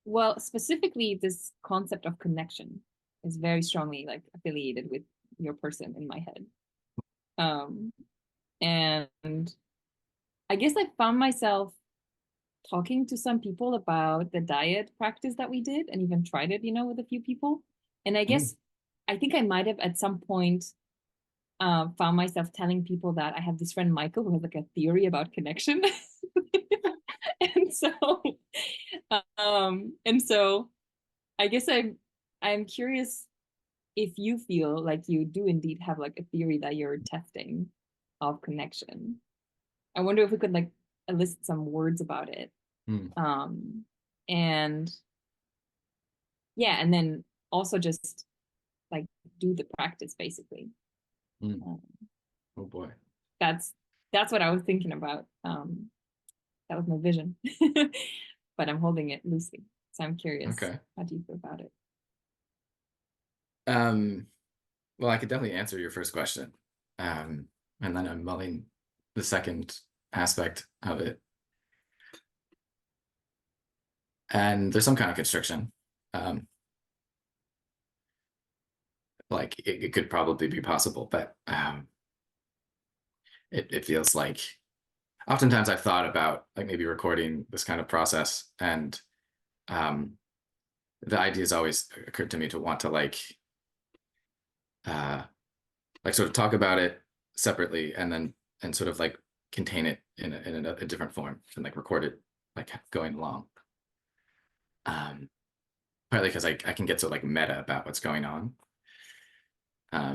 Well, specifically, this concept of connection is very strongly like affiliated with your person in my head. Um, and I guess I found myself talking to some people about the Dyad practice that we did and even tried it, with a few people. And I Mm. guess I think I might have at some point found myself telling people that I have this friend Michael who has like a theory about connection. and so and so I guess I'm curious if you feel like you do indeed have like a theory that you're testing of connection. I wonder if we could like elicit some words about it. Mm. Um, and yeah, and then also just like do the practice basically. Mm. Um, Oh boy. that's that's what I was thinking about. That was my vision, but I'm holding it loosely. So I'm curious, Okay. how do you feel about it? Um, well, I could definitely answer your first question. Um, and then I'm mulling the second aspect of it. And there's some kind of constriction. Um, like it could probably be possible, but it feels like oftentimes I've thought about like maybe recording this kind of process, and um, the idea has always occurred to me to want to uh, like sort of talk about it separately, and then and sort of like contain it in a different form and like record it like going along. Um, Partly because I can get so like meta about what's going on,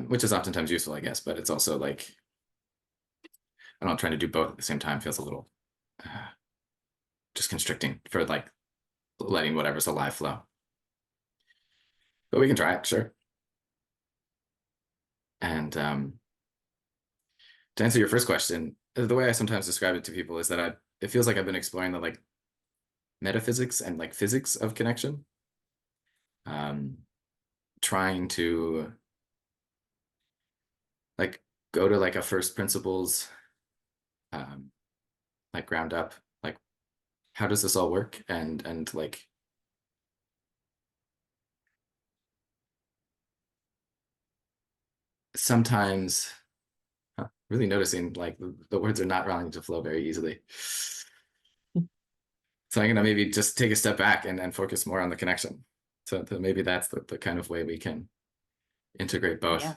which is oftentimes useful, I guess, but it's also like I don't know, trying to do both at the same time feels a little uh, just constricting for like letting whatever's alive flow. But we can try it, sure. And to answer your first question, the way I sometimes describe it to people is that it feels like I've been exploring the like metaphysics and like physics of connection, um, trying to like go to like a first principles, um, like ground up, like how does this all work, and like sometimes really noticing like the words are not running to flow very easily. So I'm gonna maybe just take a step back and focus more on the connection. So maybe that's the kind of way we can integrate both. Yeah,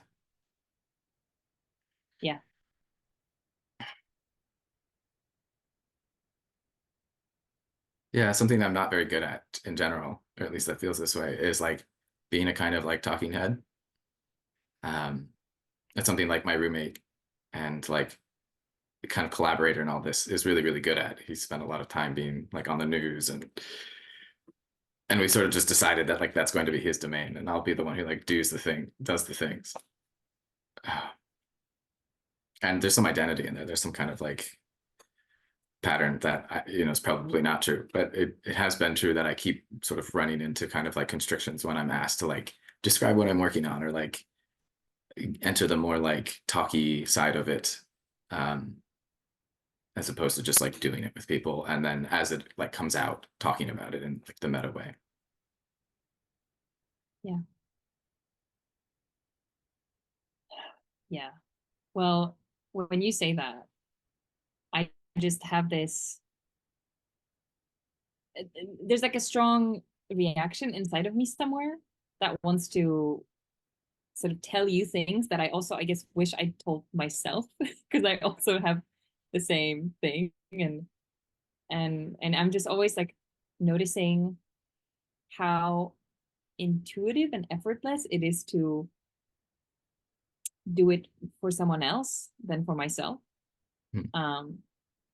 yeah, Yeah, something that I'm not very good at in general, or at least that feels this way, is like being a kind of like talking head. Um, that's something like my roommate and like the kind of collaborator and all this is really, really good at. He spent a lot of time being like on the news, and we sort of just decided that like that's going to be his domain, and I'll be the one who like does the things. And there's some identity in there. There's some kind of like pattern that is probably not true, but it has been true that I keep sort of running into kind of like constrictions when I'm asked to like describe what I'm working on or like enter the more like talky side of it, um, as opposed to just like doing it with people and then as it like comes out talking about it in like the meta way. yeah, yeah. Well, when you say that, I just have this, there's like a strong reaction inside of me somewhere that wants to sort of tell you things that I also, I guess, wish I told myself because I also have the same thing. And I'm just always like noticing how intuitive and effortless it is to do it for someone else than for myself. Hmm. Um,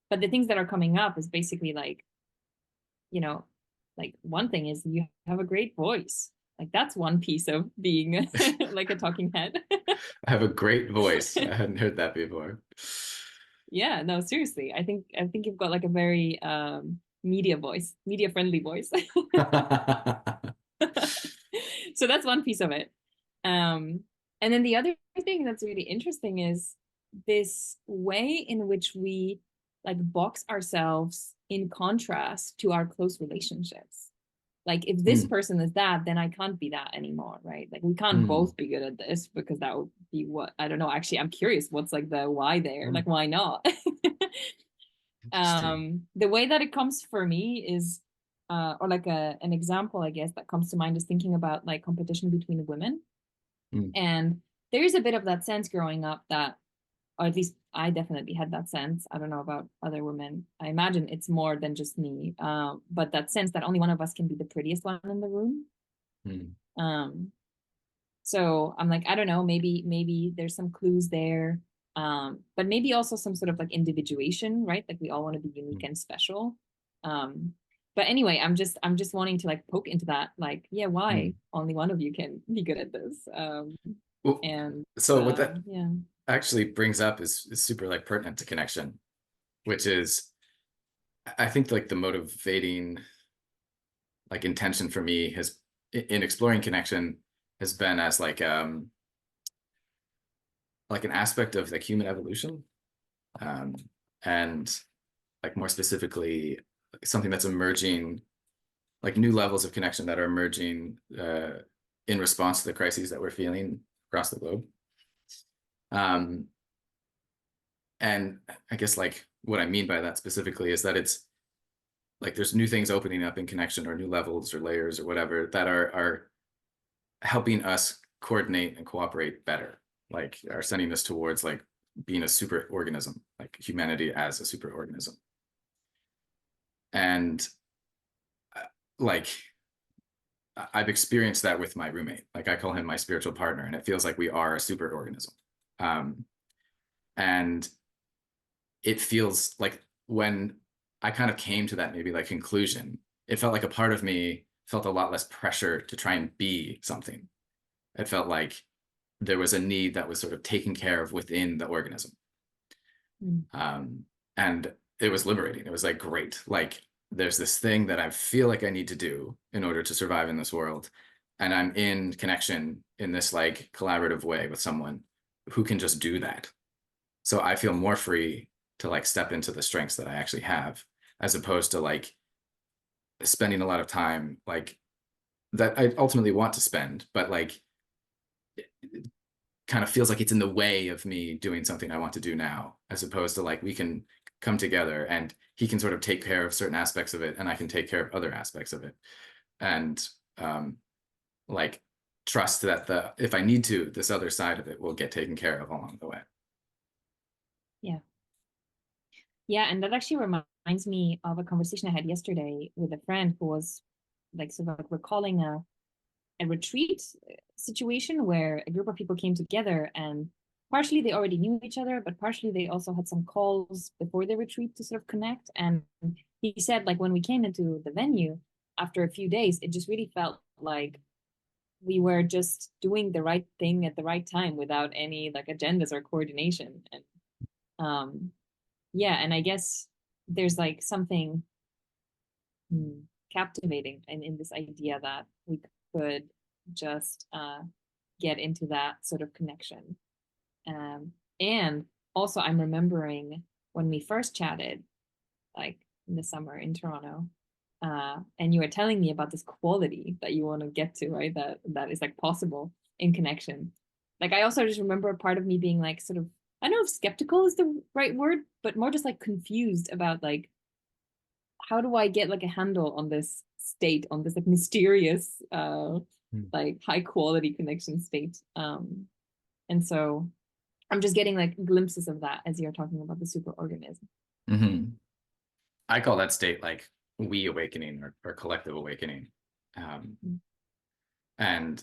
but the things that are coming up is basically like, you know, like one thing is you have a great voice. Like that's one piece of being like a talking head. I have a great voice. I hadn't heard that before. Yeah, no, seriously. I think you've got like a very media voice, media friendly voice. So that's one piece of it. Um, and then the other thing that's really interesting is this way in which we like box ourselves in contrast to our close relationships. Like if this person is that, then I can't be that anymore, right? Like we can't both be good at this, because that would be what, I don't know. Actually, I'm curious what's like the why there. Like why not? The way that it comes for me is or like an example, I guess, that comes to mind is thinking about like competition between women. And there is a bit of that sense growing up that, or at least I definitely had that sense. I don't know about other women. I imagine it's more than just me. But that sense that only one of us can be the prettiest one in the room. So I'm like, I don't know, maybe there's some clues there. But maybe also some sort of like individuation, right? Like we all want to be unique and special. But anyway, I'm just wanting to like poke into that, like, yeah, why only one of you can be good at this? Well, and so what that yeah, actually brings up is super like pertinent to connection, which is, I think like the motivating like intention for me has in exploring connection has been as like an aspect of like human evolution, and like more specifically something that's emerging, like new levels of connection that are emerging in response to the crises that we're feeling across the globe. And I guess like what I mean by that specifically is that it's like there's new things opening up in connection, or new levels or layers or whatever, that are helping us coordinate and cooperate better, like are sending us towards like being a super organism, like humanity as a super organism. And like I've experienced that with my roommate. Like I call him my spiritual partner, and it feels like we are a super organism. And it feels like when I kind of came to that maybe like conclusion, it felt like a part of me felt a lot less pressure to try and be something. It felt like there was a need that was sort of taken care of within the organism. And it was liberating. It was like, great, like there's this thing that I feel like I need to do in order to survive in this world. And I'm in connection in this like collaborative way with someone who can just do that. So I feel more free to like step into the strengths that I actually have, as opposed to like spending a lot of time like that I ultimately want to spend, but like it kind of feels like it's in the way of me doing something I want to do now, as opposed to like we can come together and he can sort of take care of certain aspects of it and I can take care of other aspects of it. And like trust that if I need to, this other side of it will get taken care of along the way. Yeah. Yeah, and that actually reminds me of a conversation I had yesterday with a friend who was like sort of like recalling a retreat situation where a group of people came together, and partially they already knew each other, but partially they also had some calls before the retreat to sort of connect. And he said, like, when we came into the venue after a few days, it just really felt like we were just doing the right thing at the right time without any like agendas or coordination. And yeah, and I guess there's like something captivating in this idea that we could just get into that sort of connection. And also, I'm remembering when we first chatted, like in the summer in Toronto, and you were telling me about this quality that you want to get to, right? That is like possible in connection. Like I also just remember a part of me being like sort of, I don't know if skeptical is the right word, but more just like confused about like, how do I get like a handle on this state, on this like mysterious like high quality connection state. And so I'm just getting like glimpses of that as you're talking about the superorganism. I call that state like we awakening, or collective awakening. And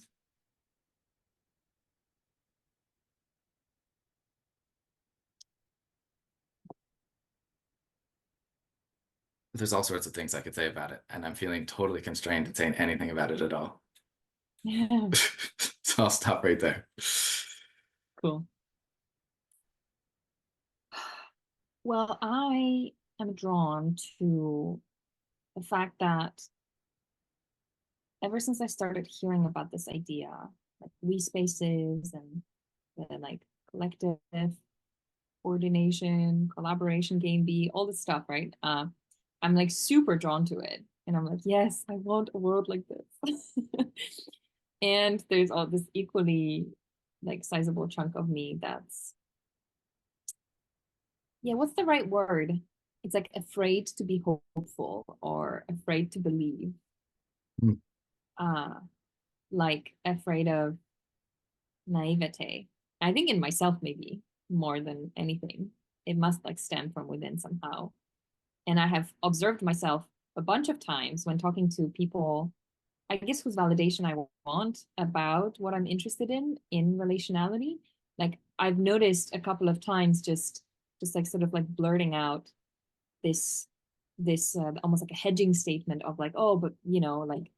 there's all sorts of things I could say about it, and I'm feeling totally constrained in saying anything about it at all. Yeah. So I'll stop right there. Cool. Well, I am drawn to the fact that ever since I started hearing about this idea, like we spaces and the like collective coordination, collaboration, game B, all this stuff, right? I'm like super drawn to it. And I'm like, yes, I want a world like this. And there's all this equally like sizable chunk of me that's, yeah, what's the right word? It's like afraid to be hopeful or afraid to believe. Mm. Uh, like afraid of naivete. I think in myself maybe more than anything. It must like stem from within somehow. And I have observed myself a bunch of times when talking to people, I guess whose validation I want about what I'm interested in relationality. Like I've noticed a couple of times just like sort of like blurting out this almost like a hedging statement of like, oh, but you know, like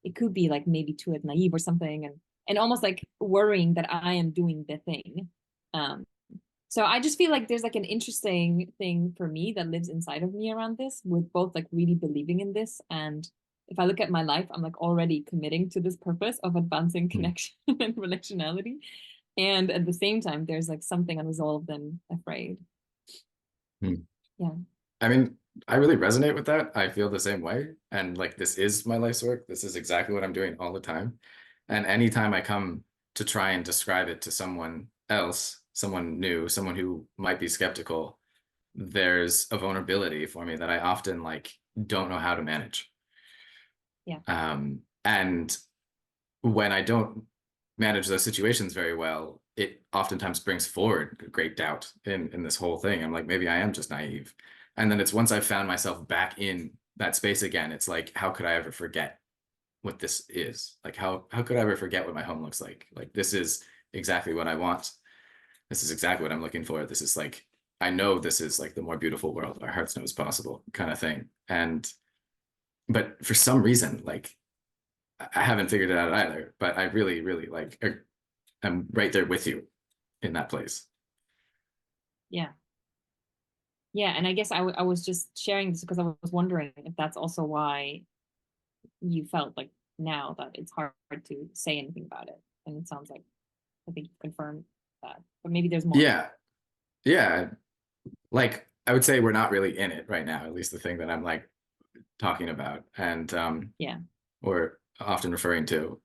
it could be like maybe too naive or something, and almost like worrying that I am doing the thing. um so I just feel like there's like an interesting thing for me that lives inside of me around this, with both like really believing in this, and if I look at my life, I'm like already committing to this purpose of advancing Mm. connection and relationality, and at the same time there's like something unresolved and afraid. Mm. Yeah. I mean, I really resonate with that. I feel the same way. And like, this is my life's work. This is exactly what I'm doing all the time. And anytime I come to try and describe it to someone else, someone new, someone who might be skeptical, there's a vulnerability for me that I often like don't know how to manage. Yeah. And when I don't manage those situations very well, it oftentimes brings forward great doubt in this whole thing. I'm like, maybe I am just naive. And then it's once I've found myself back in that space again, it's like, how could I ever forget what this is? Like, how could I ever forget what my home looks like? Like, this is exactly what I want. This is exactly what I'm looking for. This is like, I know this is like the more beautiful world our hearts know is possible kind of thing. And, but for some reason, like, I haven't figured it out either, but I really, really like, I'm right there with you in that place. Yeah. Yeah, and I guess I was just sharing this because I was wondering if that's also why you felt like now that it's hard to say anything about it. And it sounds like I think you confirmed that, but maybe there's more. Yeah. Yeah. Like, I would say we're not really in it right now, at least the thing that I'm like talking about and Yeah. or often referring to.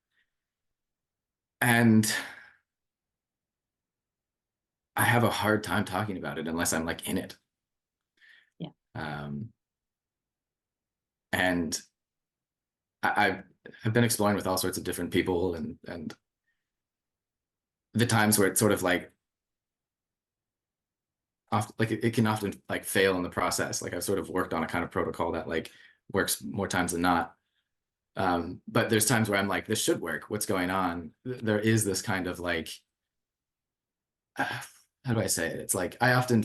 And I have a hard time talking about it unless I'm like in it. Yeah. Um, and I've been exploring with all sorts of different people and the times where it's sort of like often like it can often like fail in the process. Like I've sort of worked on a kind of protocol that like works more times than not. But there's times where I'm like, this should work. What's going on? There is this kind of like, how do I say it? It's like I often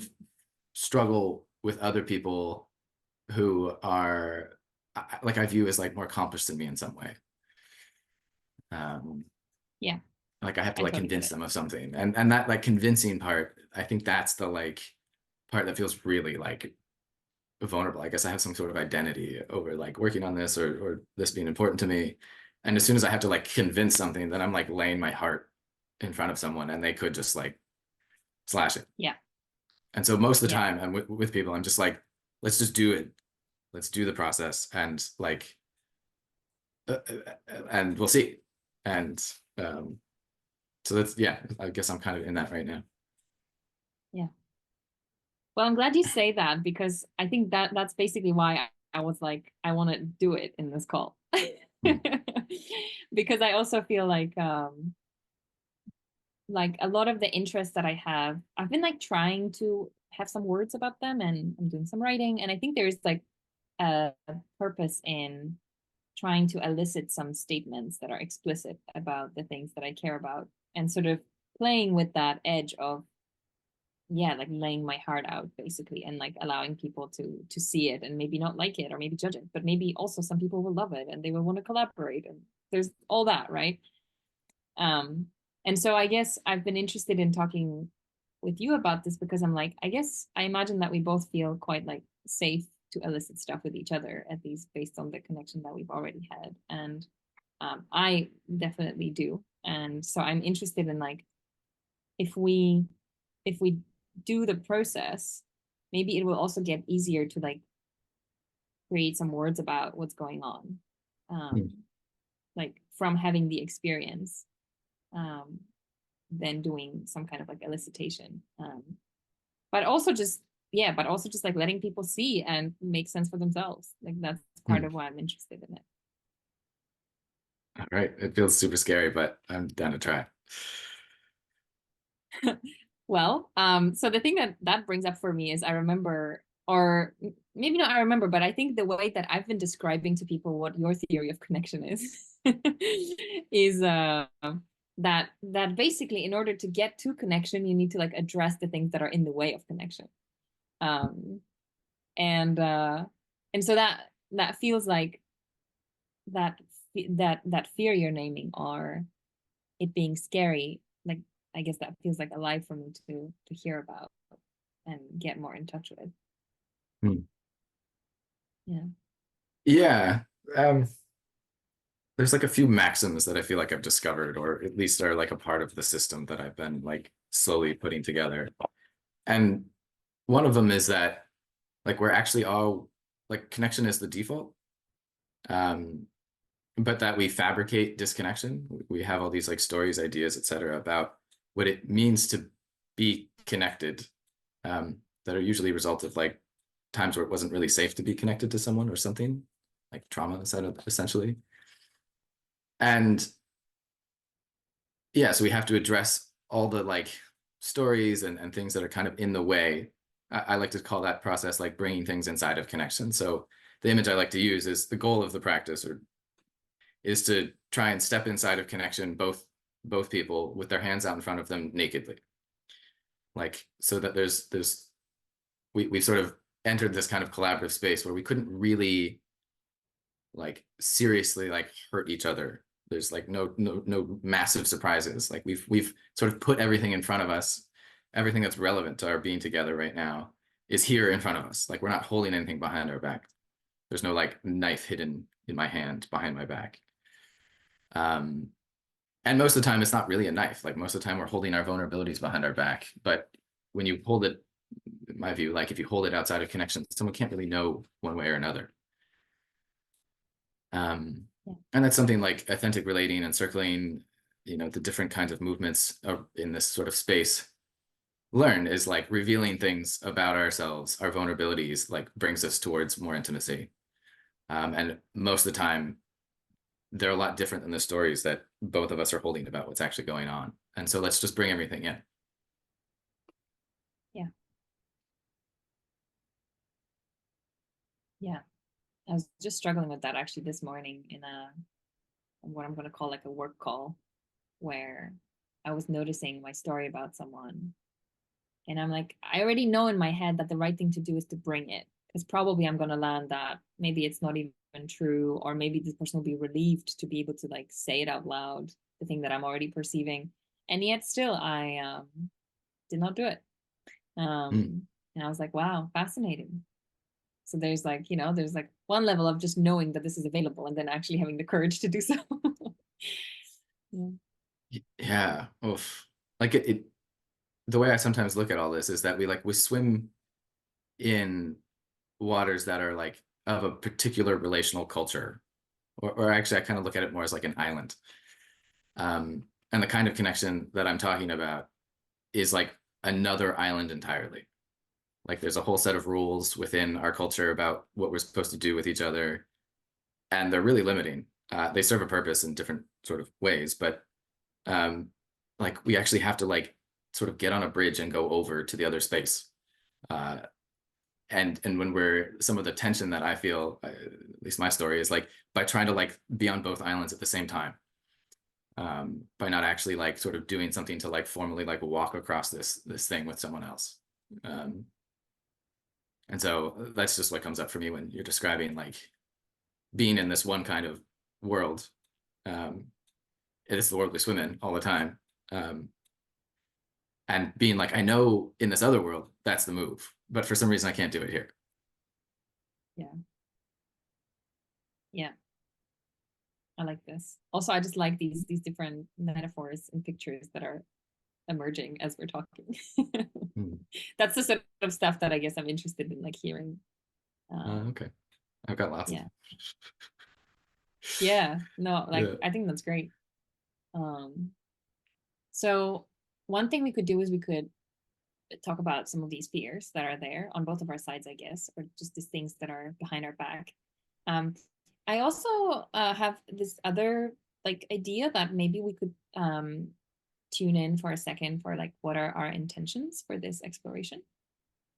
struggle with other people who are like I view as like more accomplished than me in some way. Um, Yeah. like I have to I like totally get convince it. them of something, and that like convincing part, I think that's the like part that feels really like vulnerable. I guess I have some sort of identity over like working on this or this being important to me. And as soon as I have to like convince something, then I'm like laying my heart in front of someone and they could just like slash it. Yeah. And so most of the Yeah. time I'm with people, I'm just like, let's just do it. Let's do the process and like, and we'll see. And so that's, yeah, I guess I'm kind of in that right now. Yeah. Well, I'm glad you say that because I think that that's basically why I was like, I want to do it in this call. Mm. Because I also feel like a lot of the interests that I have, I've been like trying to have some words about them, and I'm doing some writing. And I think there's like a purpose in trying to elicit some statements that are explicit about the things that I care about, and sort of playing with that edge of, yeah, like laying my heart out basically, and like allowing people to see it and maybe not like it or maybe judge it, but maybe also some people will love it and they will want to collaborate, and there's all that, right? um and so I guess I've been interested in talking with you about this because I'm like, I guess I imagine that we both feel quite like safe to elicit stuff with each other, at least based on the connection that we've already had. And I definitely do. And so I'm interested in like, if we do the process, maybe it will also get easier to like create some words about what's going on, Hmm. like from having the experience, than doing some kind of like elicitation. But also just, yeah, but also just like letting people see and make sense for themselves. Like that's part Hmm. of why I'm interested in All right. It feels super scary, but I'm down to try. it. Well, so the thing that brings up for me is I remember, or maybe not I remember, but I think the way that I've been describing to people what your theory of connection is is that basically in order to get to connection, you need to like address the things that are in the way of connection. Um, and uh, and so that feels like that that fear you're naming, or it being scary, like I guess that feels like alive for me to hear about and get more in touch with. Hmm. Yeah. Yeah. Um, there's like a few maxims that I feel like I've discovered, or at least are like a part of the system that I've been like slowly putting together. And one of them is that like we're actually all like connection is the default. Um, but that we fabricate disconnection. We have all these like stories, ideas, etc., about what it means to be connected, that are usually a result of like times where it wasn't really safe to be connected to someone or something, like trauma, essentially. And yeah, so we have to address all the like stories and things that are kind of in the way. I like to call that process like bringing things inside of connection. So the image I like to use is the goal of the practice, or is to try and step inside of connection, both people with their hands out in front of them nakedly, like so that there's we sort of entered this kind of collaborative space where we couldn't really like seriously like hurt each other. There's like no massive surprises. Like we've sort of put everything in front of us. Everything that's relevant to our being together right now is here in front of us. Like we're not holding anything behind our back. There's no like knife hidden in my hand behind my back. um and most of the time it's not really a knife. Like most of the time we're holding our vulnerabilities behind our back, but when you hold it, in my view, like if you hold it outside of connection, someone can't really know one way or another. Yeah. And that's something like authentic relating and circling, the different kinds of movements in this sort of space learn is like revealing things about ourselves, our vulnerabilities, like brings us towards more intimacy. And most of the time they're a lot different than the stories that both of us are holding about what's actually going on. And so let's just bring everything in. Yeah. Yeah. I was just struggling with that actually this morning in a what I'm going to call like a work call, where I was noticing my story about someone. And I'm like, I already know in my head that the right thing to do is to bring it. Because probably I'm going to land that maybe it's not even true, or maybe this person will be relieved to be able to like say it out loud, the thing that I'm already perceiving. And yet still, I did not do it. Mm. And I was like, wow, fascinating. So there's like, there's like one level of just knowing that this is available and then actually having the courage to do so. Yeah. Yeah. Oof. Like the way I sometimes look at all this is that we swim in waters that are like of a particular relational culture, or actually I kind of look at it more as like an island. And the kind of connection that I'm talking about is like another island entirely. Like there's a whole set of rules within our culture about what we're supposed to do with each other, and they're really limiting. They serve a purpose in different sort of ways, but um, like we actually have to like sort of get on a bridge and go over to the other space. Uh, and when we're some of the tension that I feel, at least my story is like by trying to like be on both islands at the same time, by not actually like sort of doing something to like formally like walk across this thing with someone else. Um, and so that's just what comes up for me when you're describing like being in this one kind of world. Um, it's the world we swim in all the time. Um, and being like, I know in this other world, that's the move, but for some reason I can't do it here. Yeah. Yeah. I like this. Also, I just like these different metaphors and pictures that are emerging as we're talking. Hmm. That's the sort of stuff that I guess I'm interested in, like hearing. Okay. I've got lots of Yeah. them. Yeah. No, like Yeah. I think that's great. Um, so one thing we could do is we could talk about some of these fears that are there on both of our sides, I guess, or just these things that are behind our back. Um, I also have this other like idea that maybe we could tune in for a second for like what are our intentions for this exploration.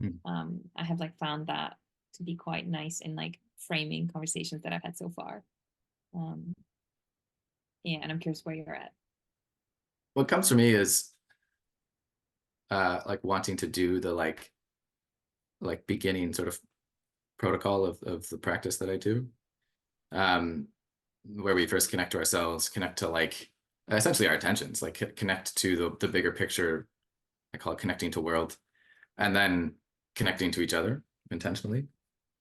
Hmm. I have like found that to be quite nice in like framing conversations that I've had so far. Um, yeah, and I'm curious where you're at. What comes for me is like wanting to do the like beginning sort of protocol of the practice that I do, um, where we first connect to ourselves, connect to like essentially our intentions, like connect to the bigger picture. I call it connecting to world, and then connecting to each other intentionally.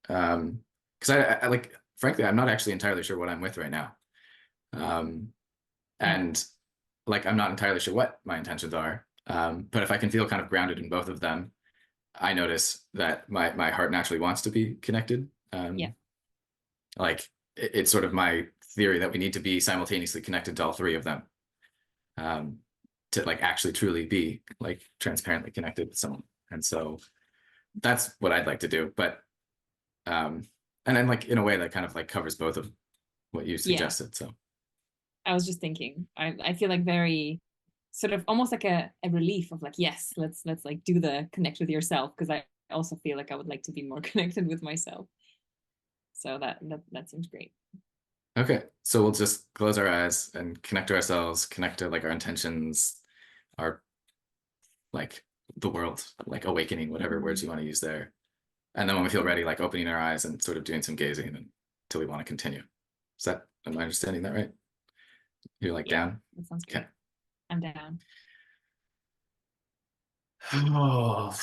Because I like, frankly, I'm not actually entirely sure what I'm with right now, Mm. and like I'm not entirely sure what my intentions are. But if I can feel kind of grounded in both of them, I notice that my heart naturally wants to be connected. Yeah, Like it's sort of my theory that we need to be simultaneously connected to all three of them, um, to like actually truly be like transparently connected with someone. And so that's what I'd like to do. But um, and then like in a way that kind of like covers both of what you yeah. suggested. So I was just thinking. I feel like very sort of almost like a relief of like, yes, let's like do the connect with yourself because I also feel like I would like to be more connected with myself. So that seems great. okay, so we'll just close our eyes and connect to ourselves, connect to like our intentions, our like the world, like awakening, whatever words you want to use there. And then when we feel ready, like opening our eyes and sort of doing some gazing until we want to continue. Is that, am I understanding that right? You're like Yeah, down? that sounds Okay. great. I'm down. Oh,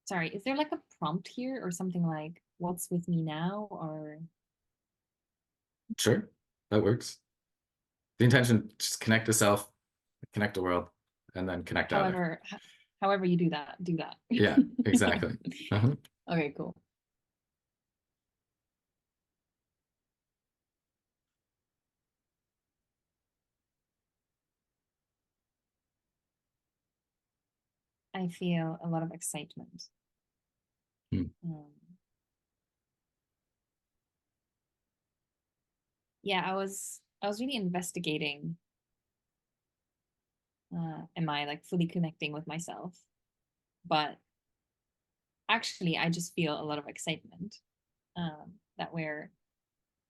Sorry, is there like a prompt here or something like what's with me now or sure. That works. The intention, just connect to self, connect to world, and then connect to other. however however you do that. Yeah, exactly. Uh-huh. Okay, cool. I feel a lot of excitement. Hmm. Um, yeah, I was really investigating. Am I like fully connecting with myself? But actually, I just feel a lot of excitement that we're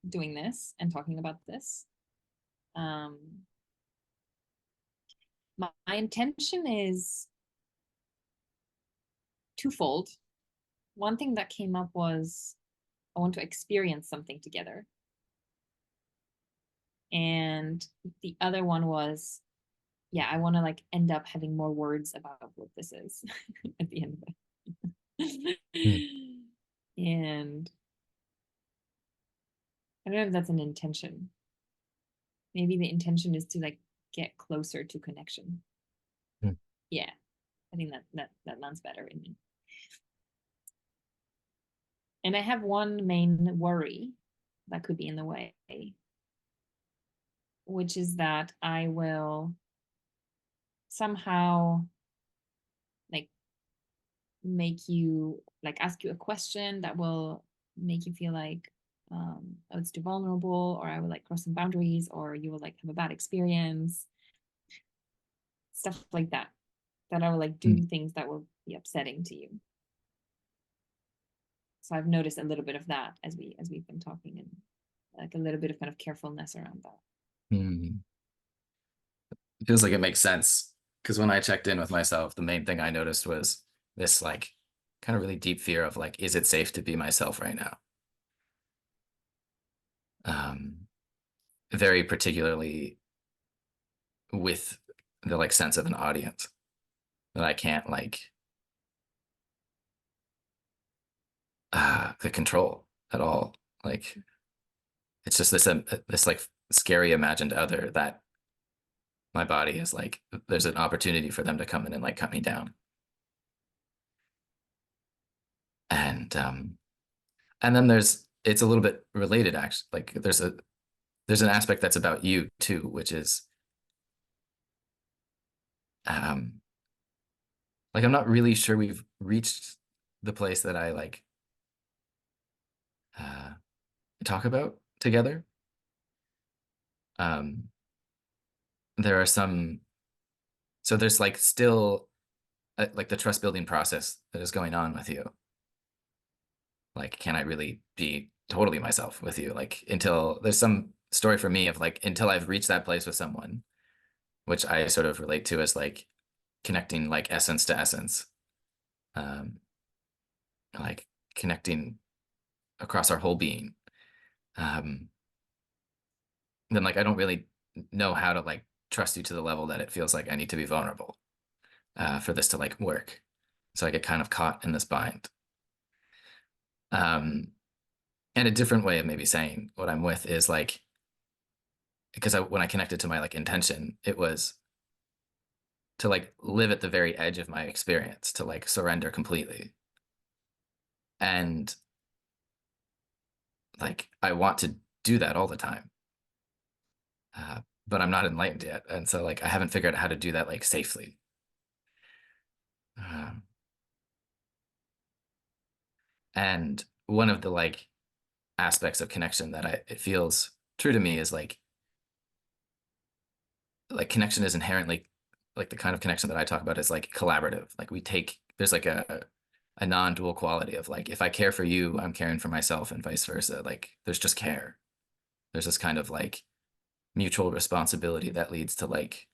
doing this and talking about this. Um, my intention is twofold. One thing that came up was I want to experience something together. And the other one was, yeah, I want to like end up having more words about what this is at the end of Hmm. it. And I don't know if that's an intention. Maybe the intention is to like get closer to connection. Hmm. Yeah, I think that lands better in me. And I have one main worry that could be in the way, which is that I will somehow like make you like ask you a question that will make you feel like oh, it's too vulnerable, or I will like cross some boundaries, or you will like have a bad experience, stuff like that. That I will like Hmm. do things that will be upsetting to you. So I've noticed a little bit of that as we've been talking, and like a little bit of kind of carefulness around that. Hmm. It feels like it makes sense because when I checked in with myself, the main thing I noticed was this like kind of really deep fear of like, is it safe to be myself right now? Um, Very particularly with the like sense of an audience that I can't like the control at all. Like it's just this like scary imagined other that my body is like, there's an opportunity for them to come in and like cut me down. And and then it's a little bit related actually. Like there's an aspect that's about you too, which is um like I'm not really sure we've reached the place that I like uh talk about together. Um there are some, so there's like still like the trust building process that is going on with you. Like, can I really be totally myself with you? Like until there's some story for me of like until I've reached that place with someone, which I sort of relate to as like connecting like essence to essence, um, like connecting across our whole being. Um, then like I don't really know how to like trust you to the level that it feels like I need to be vulnerable for this to like work. So I get kind of caught in this bind. Um, and a different way of maybe saying what I'm with is like because when I connected to my like intention, it was to like live at the very edge of my experience, to like surrender completely. And like I want to do that all the time, but I'm not enlightened yet, and so like I haven't figured out how to do that like safely. Um, and one of the like aspects of connection that it feels true to me is like connection is inherently like the kind of connection that I talk about is like collaborative. Like we take there's like a non-dual quality of like if I care for you, I'm caring for myself and vice versa. Like there's just care. There's this kind of like mutual responsibility that leads to like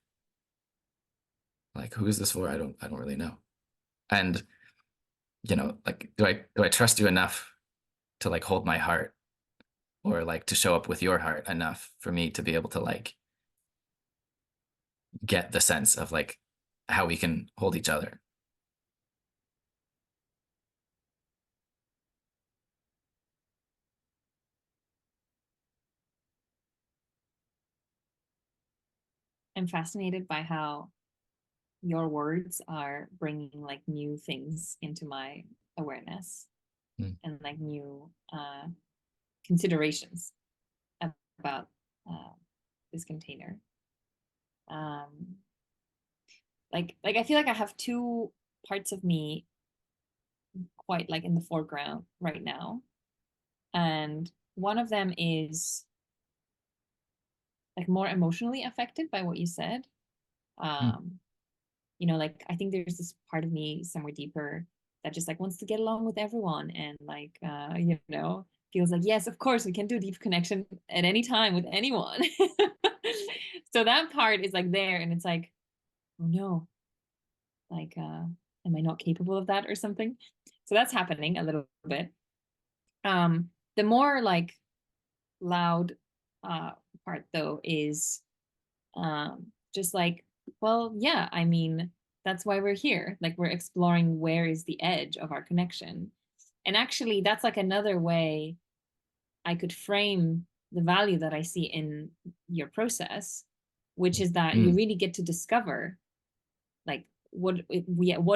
who is this for? I don't really know. And like do I trust you enough to like hold my heart or like to show up with your heart enough for me to be able to like get the sense of like how we can hold each other. I'm fascinated by how your words are bringing like new things into my awareness Mm. and like new considerations about uh, this container. Um, like I feel like I have two parts of me quite like in the foreground right now, and one of them is like more emotionally affected by what you said. Mm. Um, like I think there's this part of me somewhere deeper that just like wants to get along with everyone and like feels like yes, of course we can do deep connection at any time with anyone. So that part is like there and it's like, oh no, like am I not capable of that or something? So that's happening a little bit. The more like loud uh part though is just like, well, yeah, I mean, that's why we're here. Like we're exploring where is the edge of our connection. And actually that's like another way I could frame the value that I see in your process, which is that you Mm. really get to discover like what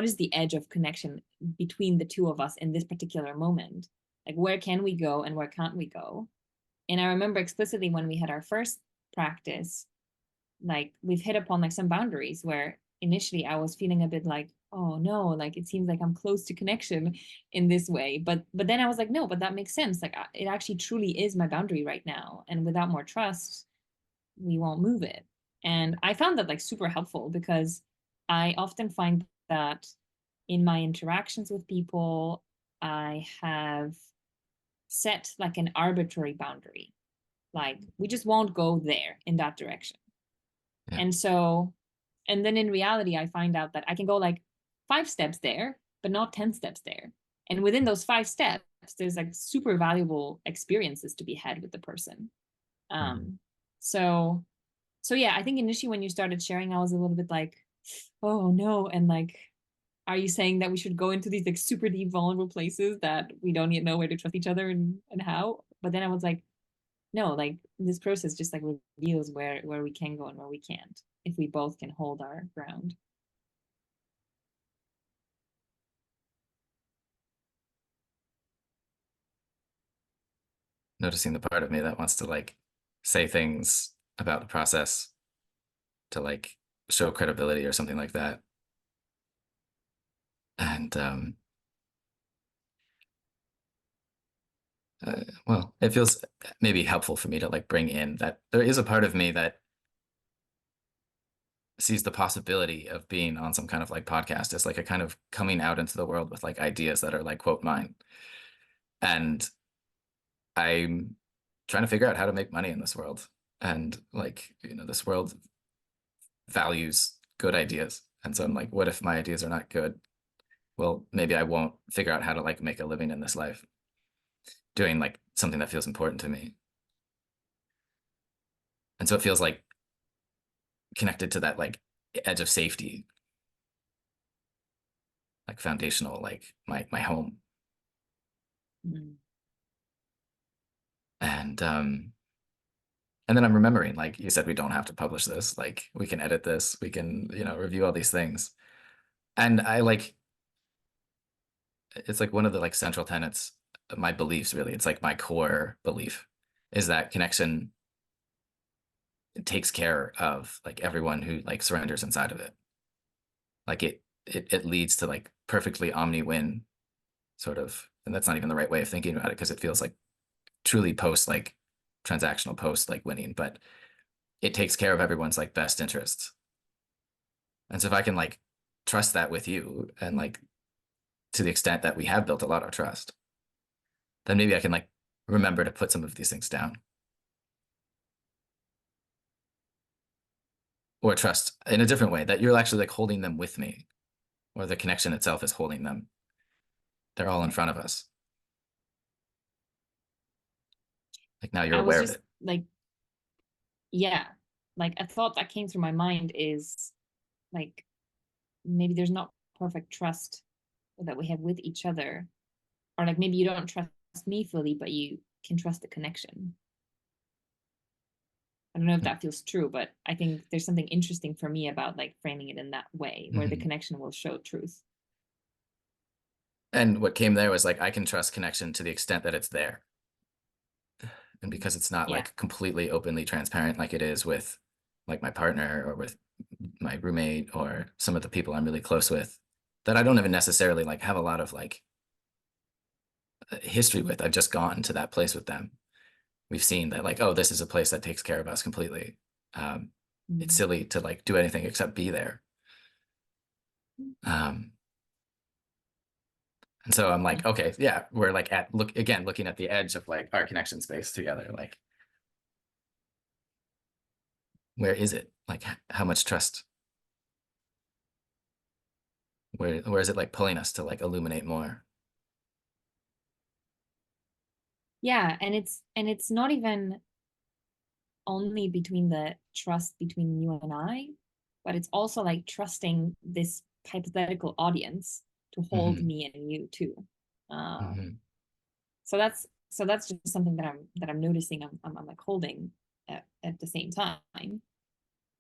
is the edge of connection between the two of us in this particular moment. Like where can we go and where can't we go? And I remember explicitly when we had our first practice, like we've hit upon like some boundaries where initially I was feeling a bit like, oh no, like it seems like I'm close to connection in this way. But then I was like, no, but that makes sense. Like it actually truly is my boundary right now. And without more trust, we won't move it. And I found that like super helpful because I often find that in my interactions with people, I have set like an arbitrary boundary. Like we just won't go there in that direction. Yeah. And so, and then in reality, I find out that I can go like 5 steps there, but not 10 steps there. And within those 5 steps, there's like super valuable experiences to be had with the person. Mm. Um, so, so yeah, I think initially when you started sharing, I was a little bit like, oh no. And like, are you saying that we should go into these like super deep vulnerable places that we don't yet know where to trust each other and how? But then I was like, no, like this process just like reveals where we can go and where we can't if we both can hold our ground. Noticing the part of me that wants to like say things about the process to like show credibility or something like that. And well, it feels maybe helpful for me to like bring in that there is a part of me that sees the possibility of being on some kind of like podcast as like a kind of coming out into the world with like ideas that are like quote mine. And I'm trying to figure out how to make money in this world. And like, you know, this world values good ideas. And so I'm like, what if my ideas are not good? Well, maybe I won't figure out how to like make a living in this life doing like something that feels important to me. And so it feels like connected to that like edge of safety, like foundational, like my home. Mm. And and then I'm remembering, like you said, we don't have to publish this. Like we can edit this, we can, you know, review all these things. And I like it's like one of the like central tenets of my beliefs, really. It's like my core belief is that connection takes care of like everyone who like surrenders inside of it. Like it leads to like perfectly omni-win sort of, and that's not even the right way of thinking about it because it feels like truly post like transactional post like winning, but it takes care of everyone's like best interests. And so if I can like trust that with you and like to the extent that we have built a lot of trust, then maybe I can like remember to put some of these things down or trust in a different way that you're actually like holding them with me or the connection itself is holding them. They're all in Right. front of us. Like now you're I was aware of just it. like, yeah, like a thought that came through my mind is like maybe there's not perfect trust that we have with each other, or like maybe you don't trust me fully, but you can trust the connection. I don't know if that feels true, but I think there's something interesting for me about like framing it in that way, where the Mm-hmm. connection will show truth. And what came there was like I can trust connection to the extent that it's there. And because it's not Yeah. like completely openly transparent like it is with like my partner or with my roommate or some of the people I'm really close with that I don't even necessarily like have a lot of like history with. I've just gone to that place with them. We've seen that like, oh, this is a place that takes care of us completely. Um, it's Mm. silly to like do anything except be there. Um, and so I'm Yeah. like, okay, yeah, we're like at look again, looking at the edge of like our connection space together. Like, where is it? Like, how much trust? Where is it like pulling us to like illuminate more? Yeah, and it's not even only between the trust between you and I, but it's also like trusting this hypothetical audience to hold Hmm. me and you too. Uh, Hmm. so that's just something that I'm noticing. I'm like holding at the same time.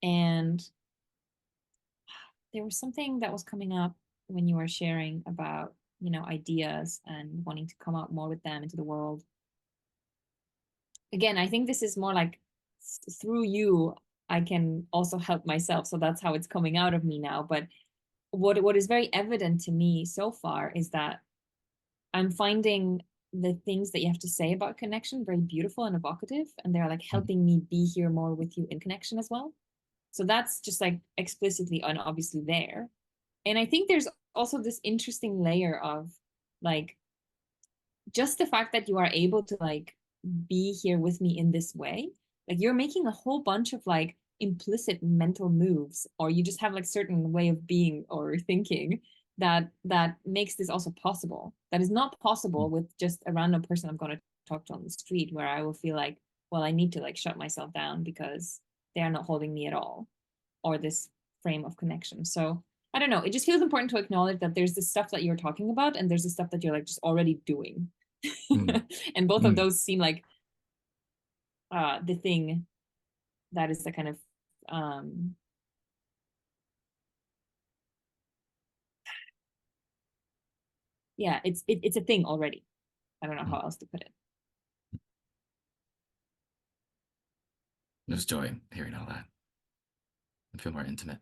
And there was something that was coming up when you were sharing about ideas and wanting to come out more with them into the world. Again, I think this is more like through you I can also help myself, so that's how it's coming out of me now. But what is very evident to me so far is that I'm finding the things that you have to say about connection very beautiful and evocative, and they're like helping me be here more with you in connection as well. So that's just like explicitly and obviously there. And I think there's also this interesting layer of like just the fact that you are able to like be here with me in this way, like you're making a whole bunch of like implicit mental moves, or you just have like certain way of being or thinking that makes this also possible, that is not possible with just a random person I'm going to talk to on the street, where I will feel like, well, I need to like shut myself down because they are not holding me at all, or this frame of connection. So I don't know. It just feels important to acknowledge that there's this stuff that you're talking about, and there's this stuff that you're like just already doing. Mm, And both of mm. those seem like the thing that is the kind of um yeah, it's a thing already. I don't know how Mm. else to put it. There's joy in hearing all that. I feel more intimate.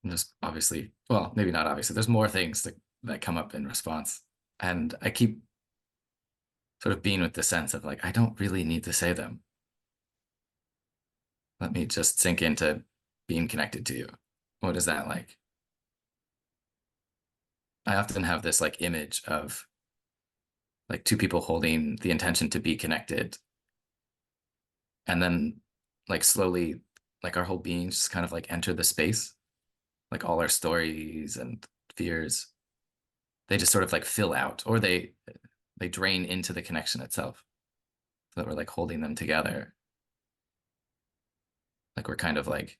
And just obviously, well, maybe not obviously. There's more things that come up in response, and I keep sort of being with the sense of like I don't really need to say them. Let me just sink into being connected to you. What is that like? I often have this like image of like two people holding the intention to be connected, and then like slowly, like our whole beings just kind of like enter the space, like all our stories and fears, they just sort of like fill out, or they drain into the connection itself, so that we're like holding them together, like we're kind of like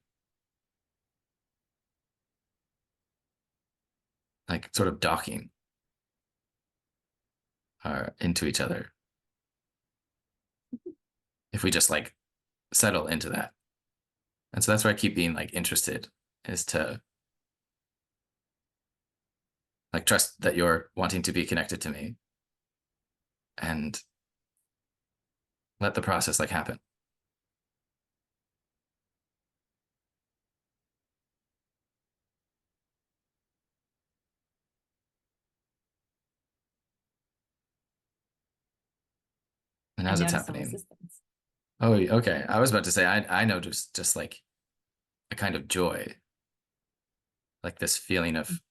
sort of docking into each other if we just like settle into that. And so that's where I keep being like interested, is to like trust that you're wanting to be connected to me and let the process like happen. And I as it's noticed some happening, resistance. oh, okay. I was about to say I know just like a kind of joy, like this feeling of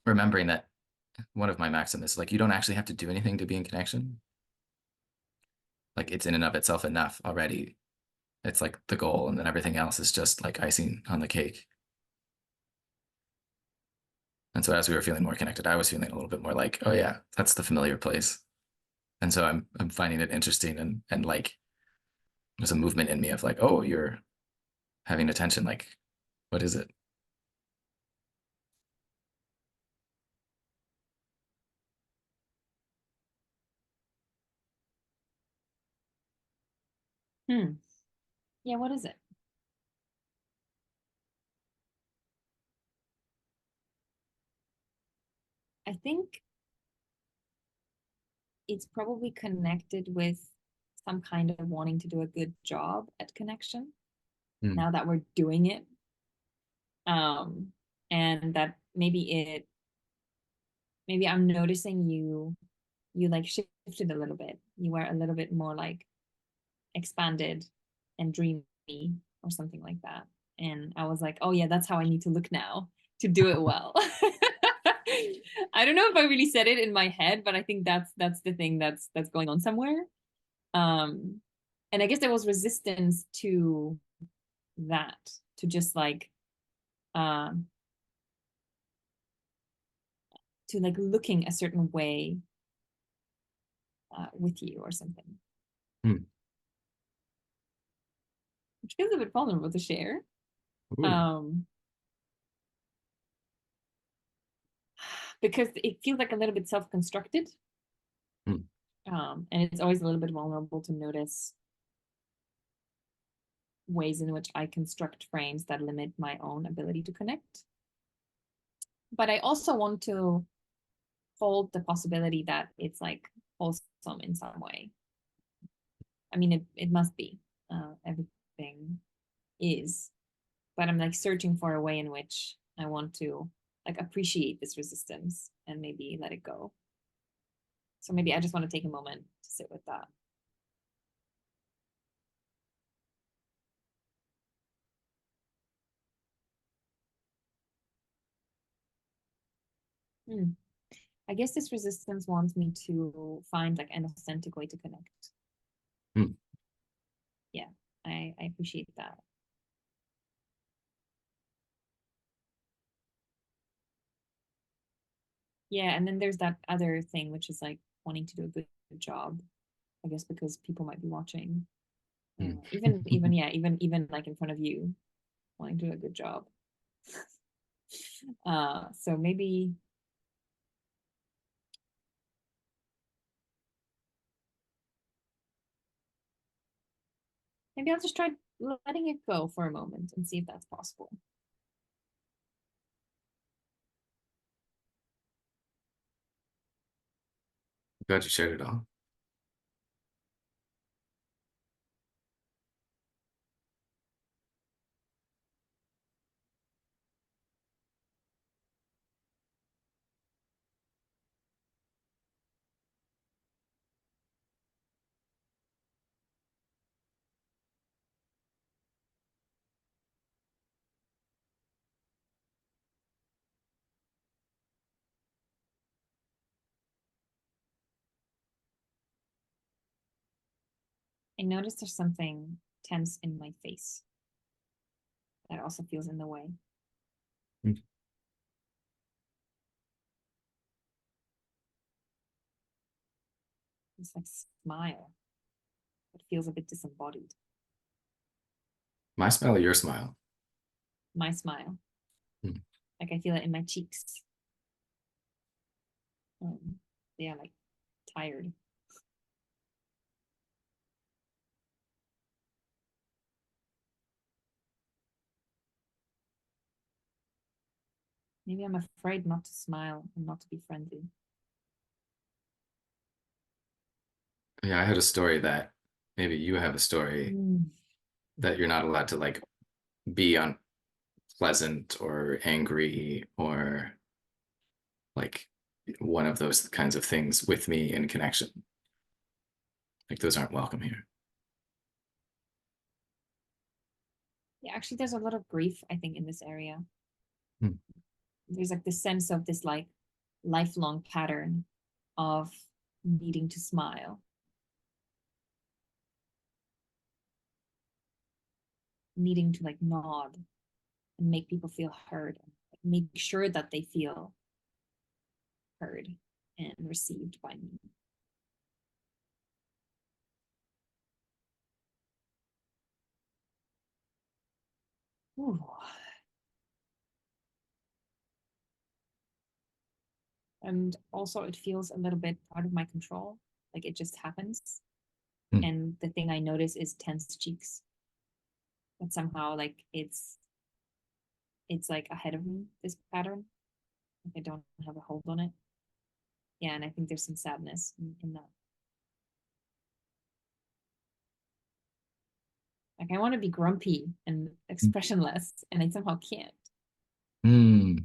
remembering that one of my maxims is like you don't actually have to do anything to be in connection. Like it's in and of itself enough already. It's like the goal, and then everything else is just like icing on the cake. And so as we were feeling more connected, I was feeling a little bit more like, oh yeah, that's the familiar place. And so I'm finding it interesting, and like there's a movement in me of like, oh, you're having attention. Like, what is it? Hmm. Yeah, what is it? I think it's probably connected with some kind of wanting to do a good job at connection Hmm. now that we're doing it. Um, and that maybe I'm noticing you like shifted a little bit. You were a little bit more like expanded and dreamy or something like that. And I was like, oh yeah, that's how I need to look now to do it well. I don't know if I really said it in my head, but I think that's the thing that's going on somewhere. Um, and I guess there was resistance to that, to just like um to like looking a certain way with you or something, Hmm. which feels a bit vulnerable to share. Ooh. Um, because it feels like a little bit self-constructed. Hmm. And it's always a little bit vulnerable to notice ways in which I construct frames that limit my own ability to connect. But I also want to hold the possibility that it's like wholesome in some way. I mean, it must be. Everything is. But I'm like searching for a way in which I want to like appreciate this resistance and maybe let it go. So maybe I just want to take a moment to sit with that. Hmm. I guess this resistance wants me to find like an authentic way to connect. Hmm. Yeah, I appreciate that. Yeah, and then there's that other thing, which is like wanting to do a good job, I guess, because people might be watching. Mm. Even like in front of you, wanting to do a good job. So maybe I'll just try letting it go for a moment and see if that's possible. Glad you shared it all. I noticed there's something tense in my face that also feels in the way. Mm. It's like smile. It feels a bit disembodied. My smile or your smile? My smile. Mm. Like I feel it in my cheeks. Yeah, like tired. Maybe I'm afraid not to smile and not to be friendly. Yeah, I had a story that maybe you have a story Mm. that you're not allowed to like be unpleasant or angry or like one of those kinds of things with me in connection. Like those aren't welcome here. Yeah, actually, there's a lot of grief, I think, in this area. Hmm. There's like this sense of this like lifelong pattern of needing to smile, needing to like nod and make people feel heard, and like, make sure that they feel heard and received by me. Ooh. And also, it feels a little bit out of my control. Like it just happens. Hmm. And the thing I notice is tense cheeks. But somehow, like it's like ahead of me, this pattern. Like I don't have a hold on it. Yeah, and I think there's some sadness in that. Like I want to be grumpy and expressionless, and I somehow can't. Hmm.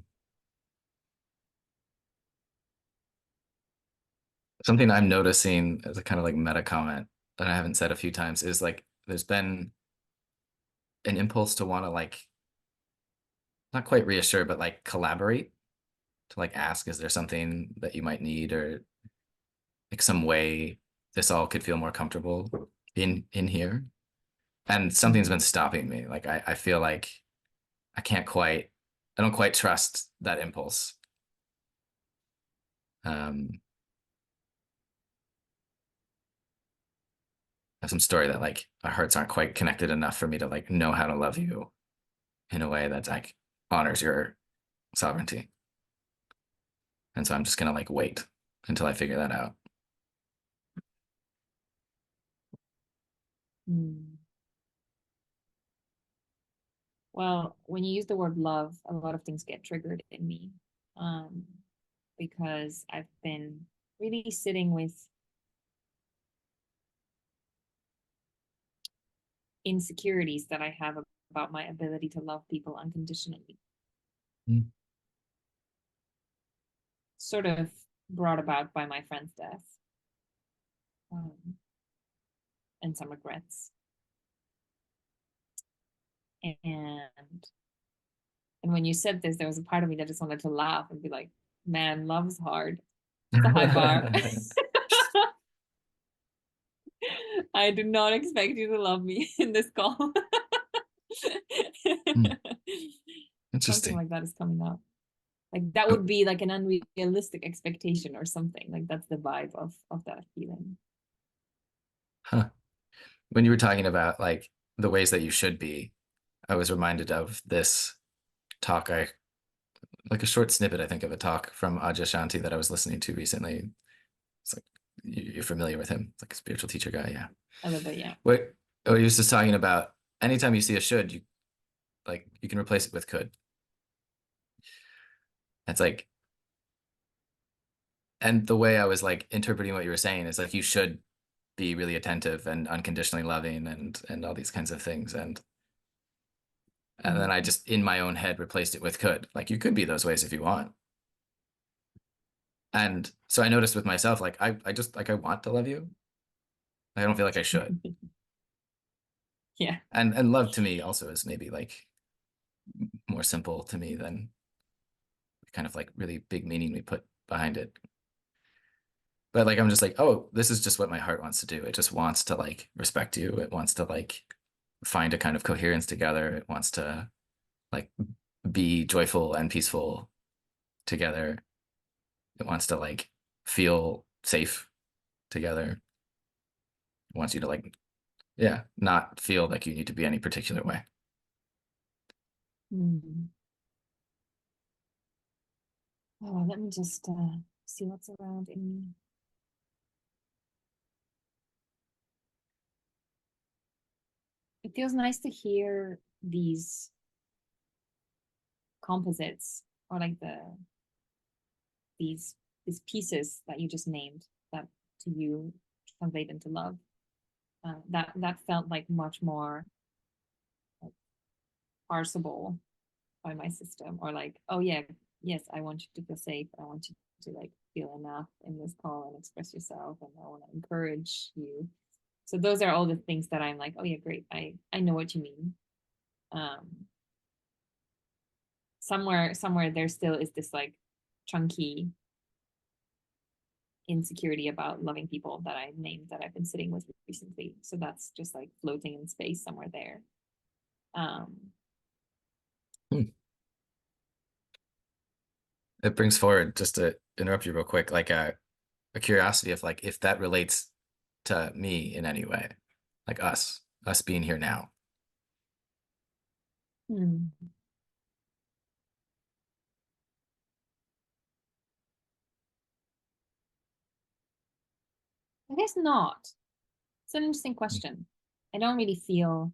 Something I'm noticing as a kind of like meta comment that I haven't said a few times is like there's been an impulse to want to like not quite reassure, but like collaborate, to like ask, is there something that you might need or like some way this all could feel more comfortable in here? And something's been Mm. stopping me. Like I feel like I can't quite, I don't quite trust that impulse. I have some story that like our hearts aren't quite connected enough for me to like know how to love you in a way that like honors your sovereignty. And so I'm just gonna like wait until I figure that out. Mm. Well, when you use the word love, a lot of things get triggered in me, um, because I've been really sitting with insecurities that I have about my ability to love people unconditionally, Mm. sort of brought about by my friend's death, um, and some regrets. And and when you said this, there was a part of me that just wanted to laugh and be like, "Man, love's hard. It's a high bar." I do not expect you to love me in this call. Hmm. Something Interesting. like that is coming out. Like that Oh, would be like an unrealistic expectation or something. Like that's the vibe of that feeling. huh. when you were talking about like the ways that you should be, I was reminded of this talk I like a short snippet, I think, of a talk from Ajay Shanti that I was listening to recently. It's like you're familiar with him, it's like a spiritual teacher guy, yeah. A little bit, yeah. What he was just talking about, anytime you see a should, you can replace it with could. It's like, and the way I was like interpreting what you were saying is like you should be really attentive and unconditionally loving and all these kinds of things. And then I just in my own head replaced it with could. Like you could be those ways if you want. And so I noticed with myself, like I just like I want to love you. I don't feel like I should. Yeah. And love to me also is maybe like more simple to me than kind of like really big meaning we put behind it. But like I'm just like, oh, this is just what my heart wants to do. It just wants to like respect you. It wants to like find a kind of coherence together. It wants to like be joyful and peaceful together. It wants to like feel safe together. It wants you to like, yeah, not feel like you need to be any particular way. Mm. Oh, let me just see what's around in me. It feels nice to hear these composites or like these these pieces that you just named that to you translate into love. That felt like much more like, parsable by my system, or like, oh yeah, yes, I want you to feel safe. I want you to like feel enough in this call and express yourself, and I want to encourage you. So those are all the things that I'm like, oh yeah, great. I know what you mean. Um, somewhere there still is this like chunky insecurity about loving people that I named that I've been sitting with recently. So that's just like floating in space somewhere there. Um, Hmm. It brings forward, just to interrupt you real quick, like a curiosity of like if that relates to me in any way, like us being here now. hmm. I guess not. It's an interesting question. I don't really feel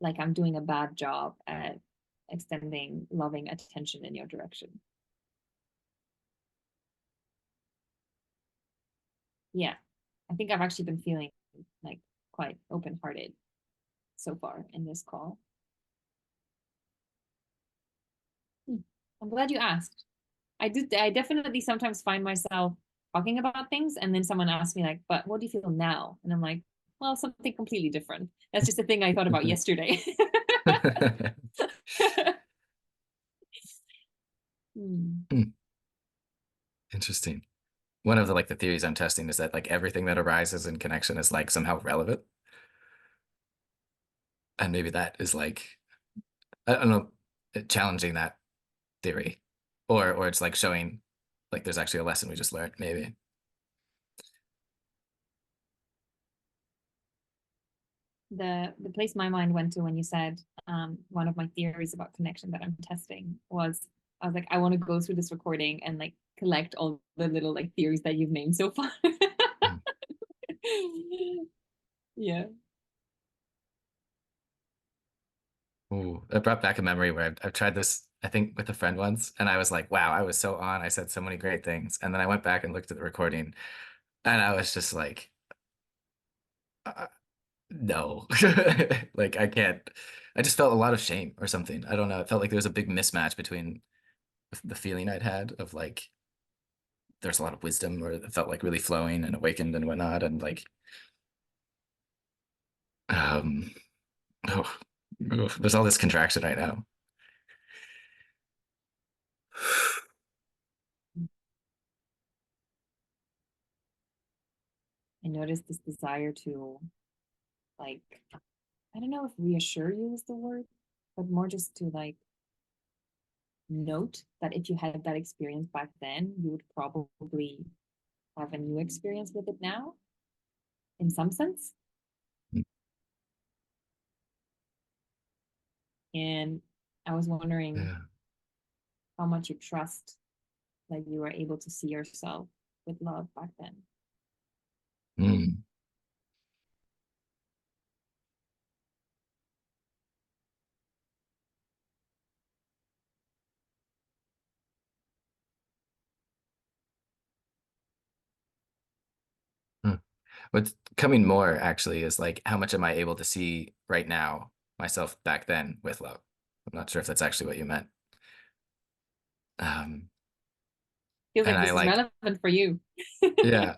like I'm doing a bad job at extending loving attention in your direction. Yeah, I think I've actually been feeling like quite open hearted so far in this call. Hmm. I'm glad you asked. I definitely sometimes find myself talking about things and then someone asks me like, but what do you feel now? And I'm like, well, something completely different. That's just a thing I thought about yesterday. Hmm. Hmm. Interesting. One of the like the theories I'm testing is that like everything that arises in connection is like somehow relevant. And maybe that is like, I don't know, challenging that theory. Or it's like showing like there's actually a lesson we just learned, maybe. The place my mind went to when you said one of my theories about connection that I'm testing was I was like, I want to go through this recording and like collect all the little like theories that you've named so far. Mm. Yeah. Ooh, that brought back a memory where I've tried this, I think, with a friend once, and I was like, wow, I was so on. I said so many great things. And then I went back and looked at the recording, and I was just like, uh, no, like I can't. I just felt a lot of shame or something. I don't know. It felt like there was a big mismatch between the feeling I'd had of like there's a lot of wisdom, or it felt like really flowing and awakened and whatnot, and like, um, oh, oh, there's all this contraction right now. I noticed this desire to like, I don't know if reassure you is the word, but more just to like note that if you had that experience back then, you would probably have a new experience with it now in some sense. And I was wondering Yeah. how much you trust that you were able to see yourself with love back then. Mm. Hmm. What's coming more actually is like, how much am I able to see right now myself back then with love? I'm not sure if that's actually what you meant. Um, Feels and like I this is like, relevant for you. yeah,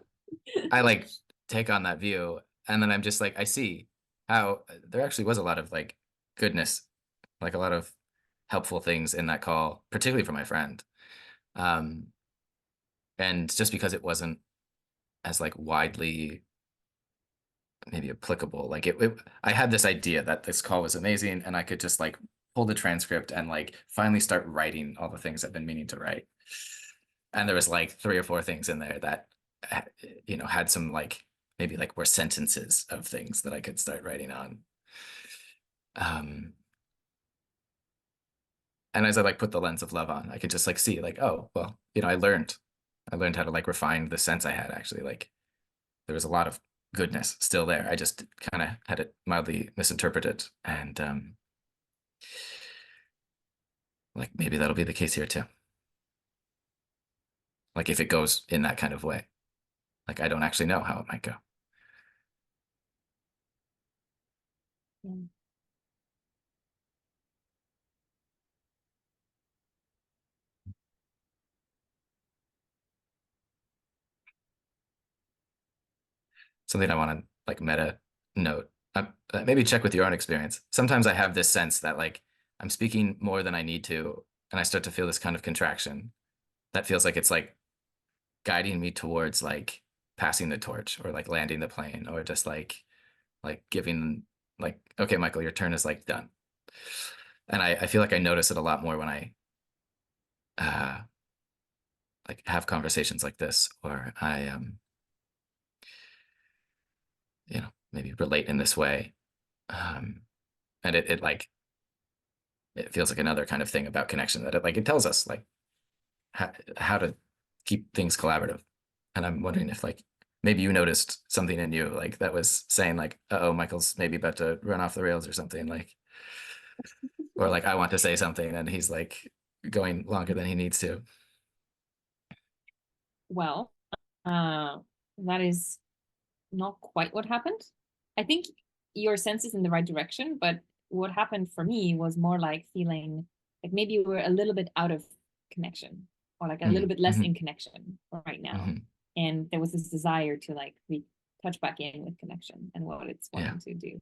I like take on that view, and then I'm just like, I see how there actually was a lot of like goodness, like a lot of helpful things in that call, particularly for my friend. Um, and just because it wasn't as like widely maybe applicable, like I had this idea that this call was amazing, and I could just like pull the transcript and like finally start writing all the things I've been meaning to write. And there was like three or four things in there that had some like maybe like were sentences of things that I could start writing on. Um, and as I like put the lens of love on, I could just like see like, oh, well, I learned how to like refine the sense I had actually. Like there was a lot of goodness still there. I just kind of had it mildly misinterpreted. And like maybe that'll be the case here too. Like if it goes in that kind of way, like I don't actually know how it might go. Yeah. Something I want to like meta note. Maybe check with your own experience. Sometimes I have this sense that like I'm speaking more than I need to, and I start to feel this kind of contraction that feels like it's like guiding me towards like passing the torch or like landing the plane or just like giving like, okay, Michael, your turn is like done. And I feel like I notice it a lot more when I uh like have conversations like this, or I maybe relate in this way. Um and it like it feels like another kind of thing about connection that it tells us like how to keep things collaborative. And I'm wondering if like maybe you noticed something in you like that was saying like, oh, Michael's maybe about to run off the rails or something, like, or like I want to say something and he's like going longer than he needs to. Well, uh, that is not quite what happened. I think your sense is in the right direction, but what happened for me was more like feeling like maybe we're a little bit out of connection or like a little bit less Mm-hmm. in connection right now. Mm-hmm. And there was this desire to like touch back in with connection and what it's Yeah. wanting to do.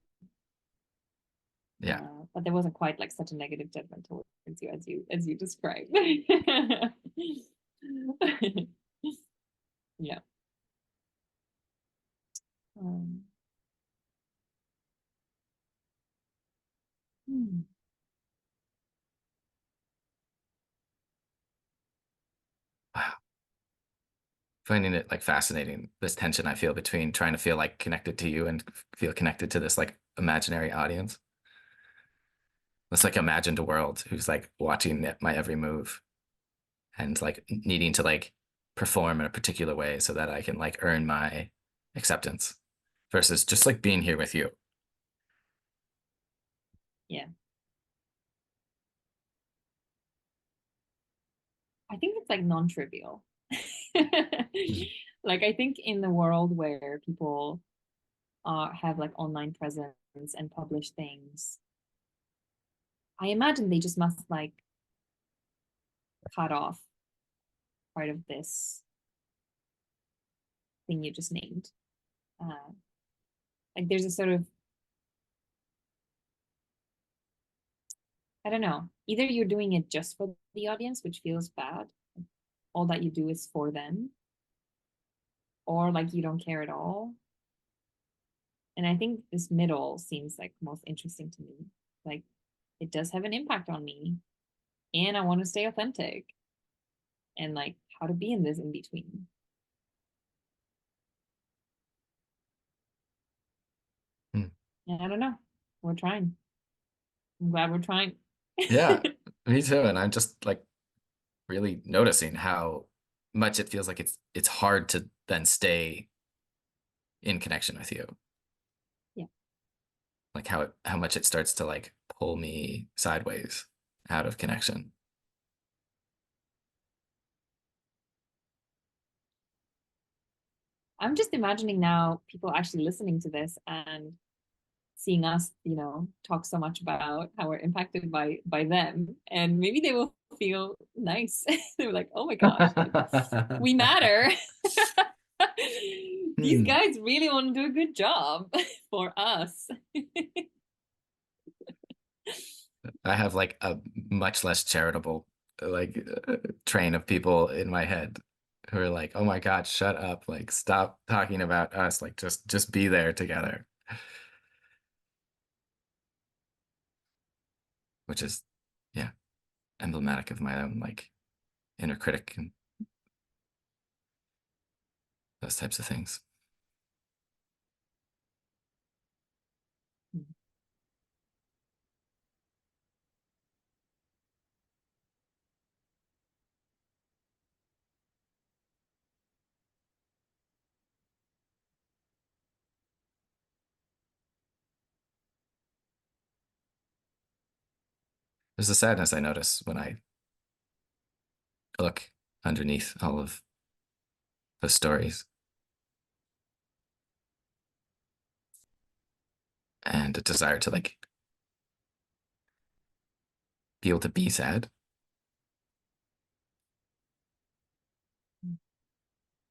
Yeah. But there wasn't quite like such a negative judgment towards you as you described. Yeah. Um, hmm. Wow. Finding it like fascinating, this tension I feel between trying to feel like connected to you and feel connected to this like imaginary audience. This like imagined world who's like watching my every move and like needing to like perform in a particular way so that I can like earn my acceptance versus just like being here with you. Yeah. I think it's like non-trivial. Mm. Like I think in the world where people have like online presence and publish things, I imagine they just must like cut off part of this thing you just named. Uh, like there's a sort of, I don't know, either you're doing it just for the audience, which feels bad, all that you do is for them, or like you don't care at all. And I think this middle seems like most interesting to me. Like it does have an impact on me, and I want to stay authentic, and like how to be in this in between. Mm. And I don't know. We're trying. I'm glad we're trying. Yeah, me too. And I'm just like really noticing how much it feels like it's hard to then stay in connection with you. Yeah. Like how much it starts to like pull me sideways out of connection. I'm just imagining now people actually listening to this and seeing us, talk so much about how we're impacted by them, and maybe they will feel nice. They're like, oh my gosh, we matter. These Hmm. guys really want to do a good job for us. I have like a much less charitable like train of people in my head who are like, "Oh my God, shut up. Like stop talking about us. Like just be there together." Which is yeah, emblematic of my own like inner critic and those types of things. There's a sadness I notice when I look underneath all of the stories and a desire to like be able to be sad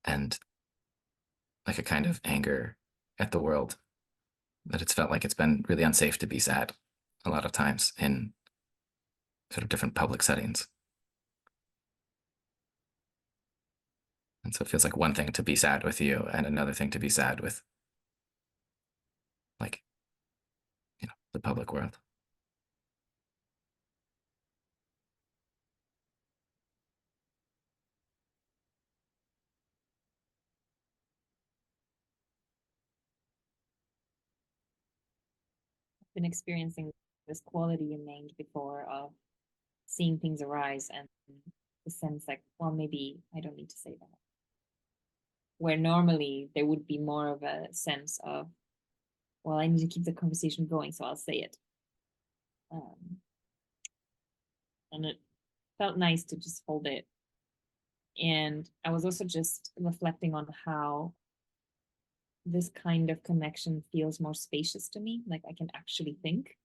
and like a kind of anger at the world that it's felt like it's been really unsafe to be sad a lot of times in sort of different public settings. And so it feels like one thing to be sad with you and another thing to be sad with like, the public world. Been experiencing this quality you named before of seeing things arise, and the sense like, well, maybe I don't need to say that. Where normally there would be more of a sense of, well, I need to keep the conversation going, so I'll say it. Um, and it felt nice to just hold it. And I was also just reflecting on how this kind of connection feels more spacious to me. Like I can actually think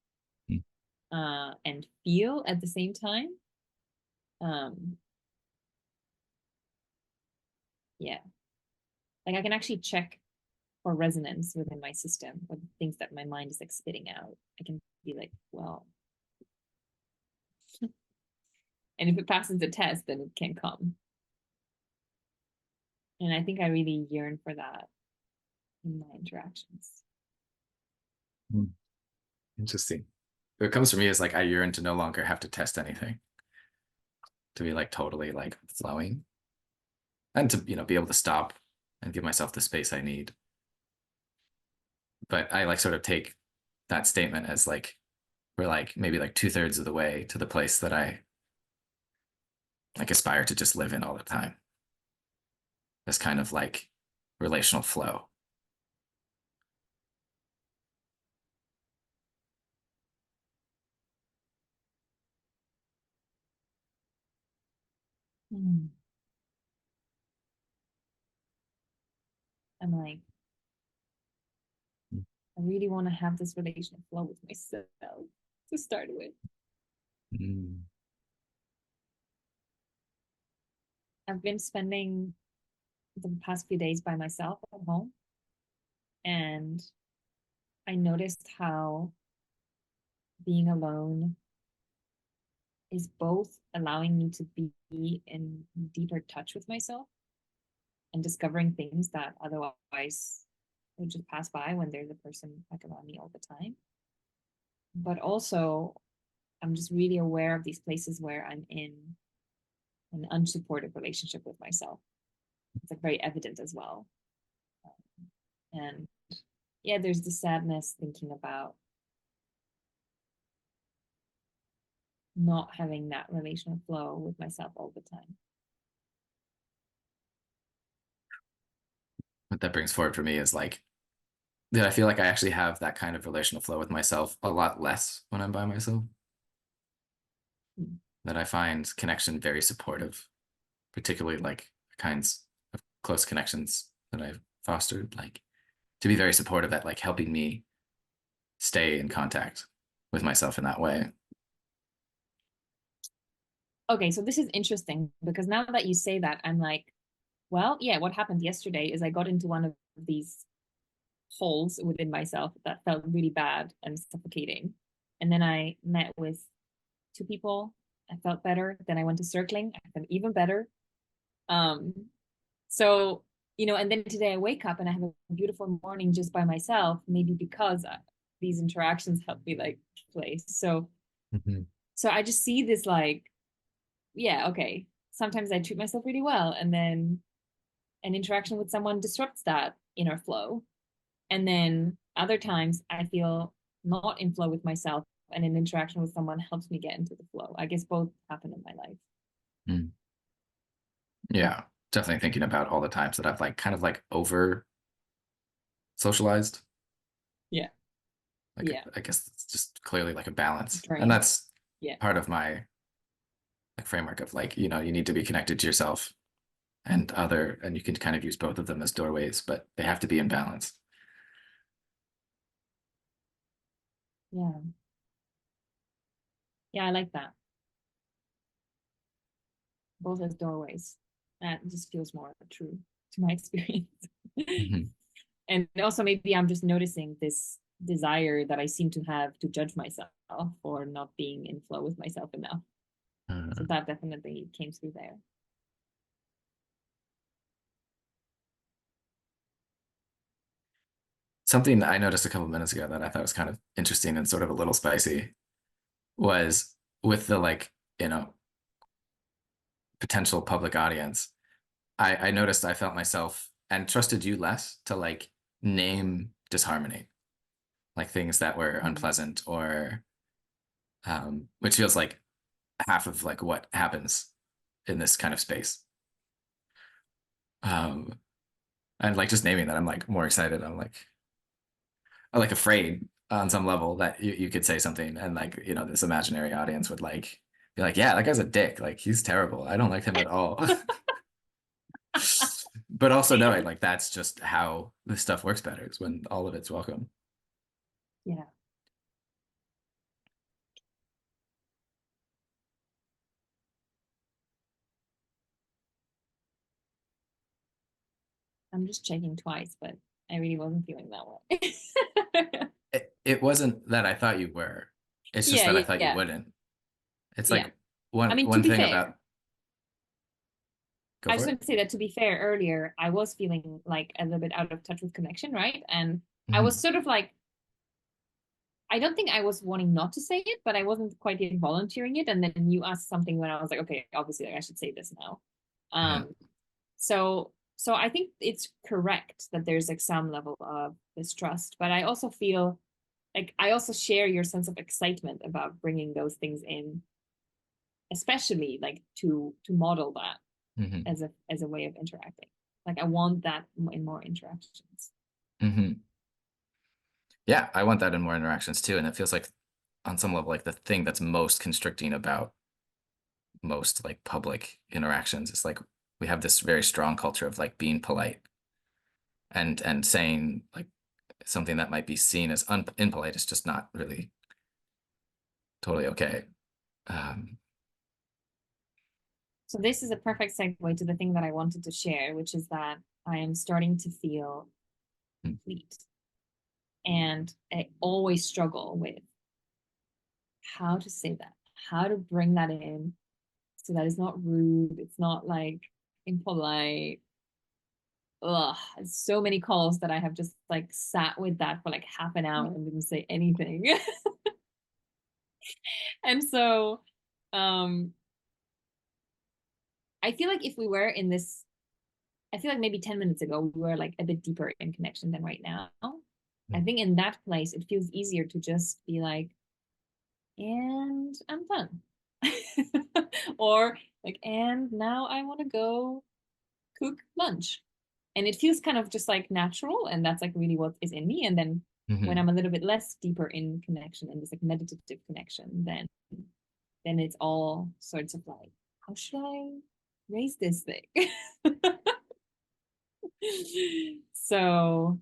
and feel at the same time. Um, yeah, like I can actually check for resonance within my system or the things that my mind is like spitting out. I can be like, well, and if it passes the test, then it can come. And I think I really yearn for that in my interactions. Mm. Interesting. What comes for me is like I yearn to no longer have to test anything, to be like totally like flowing and to, be able to stop and give myself the space I need. But I like sort of take that statement as like we're like maybe like 2/3 of the way to the place that I like aspire to just live in all the time. This kind of like relational flow. Mm. I'm like, I really want to have this relational flow with myself to start with. Mm. I've been spending the past few days by myself at home, and I noticed how being alone is both allowing me to be in deeper touch with myself and discovering things that otherwise would just pass by when there's a person like around me all the time. But also, I'm just really aware of these places where I'm in an unsupportive relationship with myself. It's like very evident as well. And yeah, there's the sadness thinking about not having that relational flow with myself all the time. What that brings forward for me is like that I feel like I actually have that kind of relational flow with myself a lot less when I'm by myself. Mm. That I find connection very supportive, particularly like kinds of close connections that I've fostered, like to be very supportive at like helping me stay in contact with myself in that way. Okay, so this is interesting because now that you say that, I'm like, well, yeah, what happened yesterday is I got into one of these holes within myself that felt really bad and suffocating. And then I met with two people. I felt better. Then I went to circling. I felt even better. Um, so, and then today I wake up and I have a beautiful morning just by myself, maybe because these interactions help me like place. Mhm. So I just see this like, yeah, okay. Sometimes I treat myself really well, and then an interaction with someone disrupts that inner flow. And then other times I feel not in flow with myself, and an interaction with someone helps me get into the flow. I guess both happen in my life. Mm. Yeah, definitely thinking about all the times that I've like kind of like over socialized. Yeah. Like Yeah. I guess it's just clearly like a balance, and Drained. that's Yeah. part of my like framework of like you need to be connected to yourself and other, and you can kind of use both of them as doorways, but they have to be in balance. Yeah. Yeah. I like that. Both as doorways. That just feels more true to my experience. Mhm. And also, maybe I'm just noticing this desire that I seem to have to judge myself for not being in flow with myself enough. So Uh, that definitely came through there. Something I noticed a couple minutes ago that I thought was kind of interesting and sort of a little spicy was with the like, you know, potential public audience. I noticed I felt myself and trusted you less to like name disharmony, like things that were Mm. unpleasant or which feels like half of like what happens in this kind of space. Um, and like just naming that, I'm like more excited. I'm like afraid on some level that you could say something and like, this imaginary audience would like be like, yeah, that guy's a dick. Like he's terrible. I don't like him at all. But also knowing like that's just how this stuff works better is when all of it's welcome. Yeah. I'm just checking twice, but I really wasn't feeling that way. It wasn't that I thought you were. It's just Yeah, that I yeah, thought you yeah, wouldn't. It's yeah. like I one mean, to one be thing fair, about go I for just it. want to say that to be fair, earlier I was feeling like a little bit out of touch with connection, right? And I was Mhm. sort of like, I don't think I was wanting not to say it, but I wasn't quite yet volunteering it. And then you asked something when I was like, okay, obviously like, I should say this now. Mhm. So I think it's correct that there's like some level of distrust, but I also feel like I also share your sense of excitement about bringing those things in, especially like to model that Mhm. as a way of interacting. Like I want that in more interactions. Mhm. Yeah, I want that in more interactions too. And it feels like on some level, like the thing that's most constricting about most like public interactions is like we have this very strong culture of like being polite and saying like something that might be seen as impolite is just not really totally okay. Um, So this is a perfect segue to the thing that I wanted to share, which is that I am starting to feel mm, complete. And I always struggle with how to say that, how to bring that in so that it's not rude, it's not like impolite. Ugh, so many calls that I have just like sat with that for like half an hour and didn't say anything. And so um I feel like if we were in this, I feel like maybe 10 minutes ago we were like a bit deeper in connection than right now. I mm, think in that place it feels easier to just be like, and I'm done. Or like, and now I want to go cook lunch. And it feels kind of just like natural, and that's like really what is in me. And then when Hmm. I'm a little bit less deeper in connection, in this like meditative connection, then it's all sorts of like, how should I raise this thing? So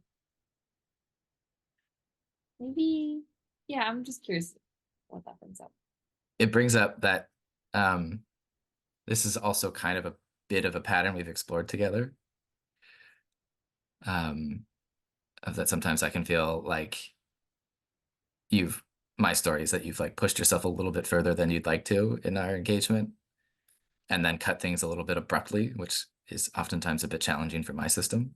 maybe, yeah, I'm just curious what that brings up. It brings up that um, this is also kind of a bit of a pattern we've explored together. Um, of that sometimes I can feel like you've my story is that you've like pushed yourself a little bit further than you'd like to in our engagement, and then cut things a little bit abruptly, which is oftentimes a bit challenging for my system.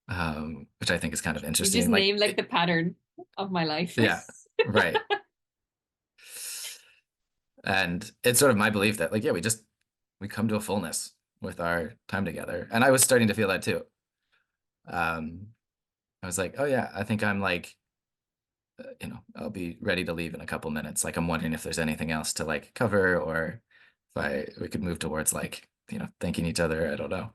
Which I think is kind of You just interesting. named like the pattern of my life. Yeah, right. And it's sort of my belief that like, yeah, we come to a fullness with our time together. And I was starting to feel that too. Um, I was like, oh yeah, I think I'm like, I'll be ready to leave in a couple minutes. Like I'm wondering if there's anything else to like cover, or if we could move towards like, thanking each other. I don't know.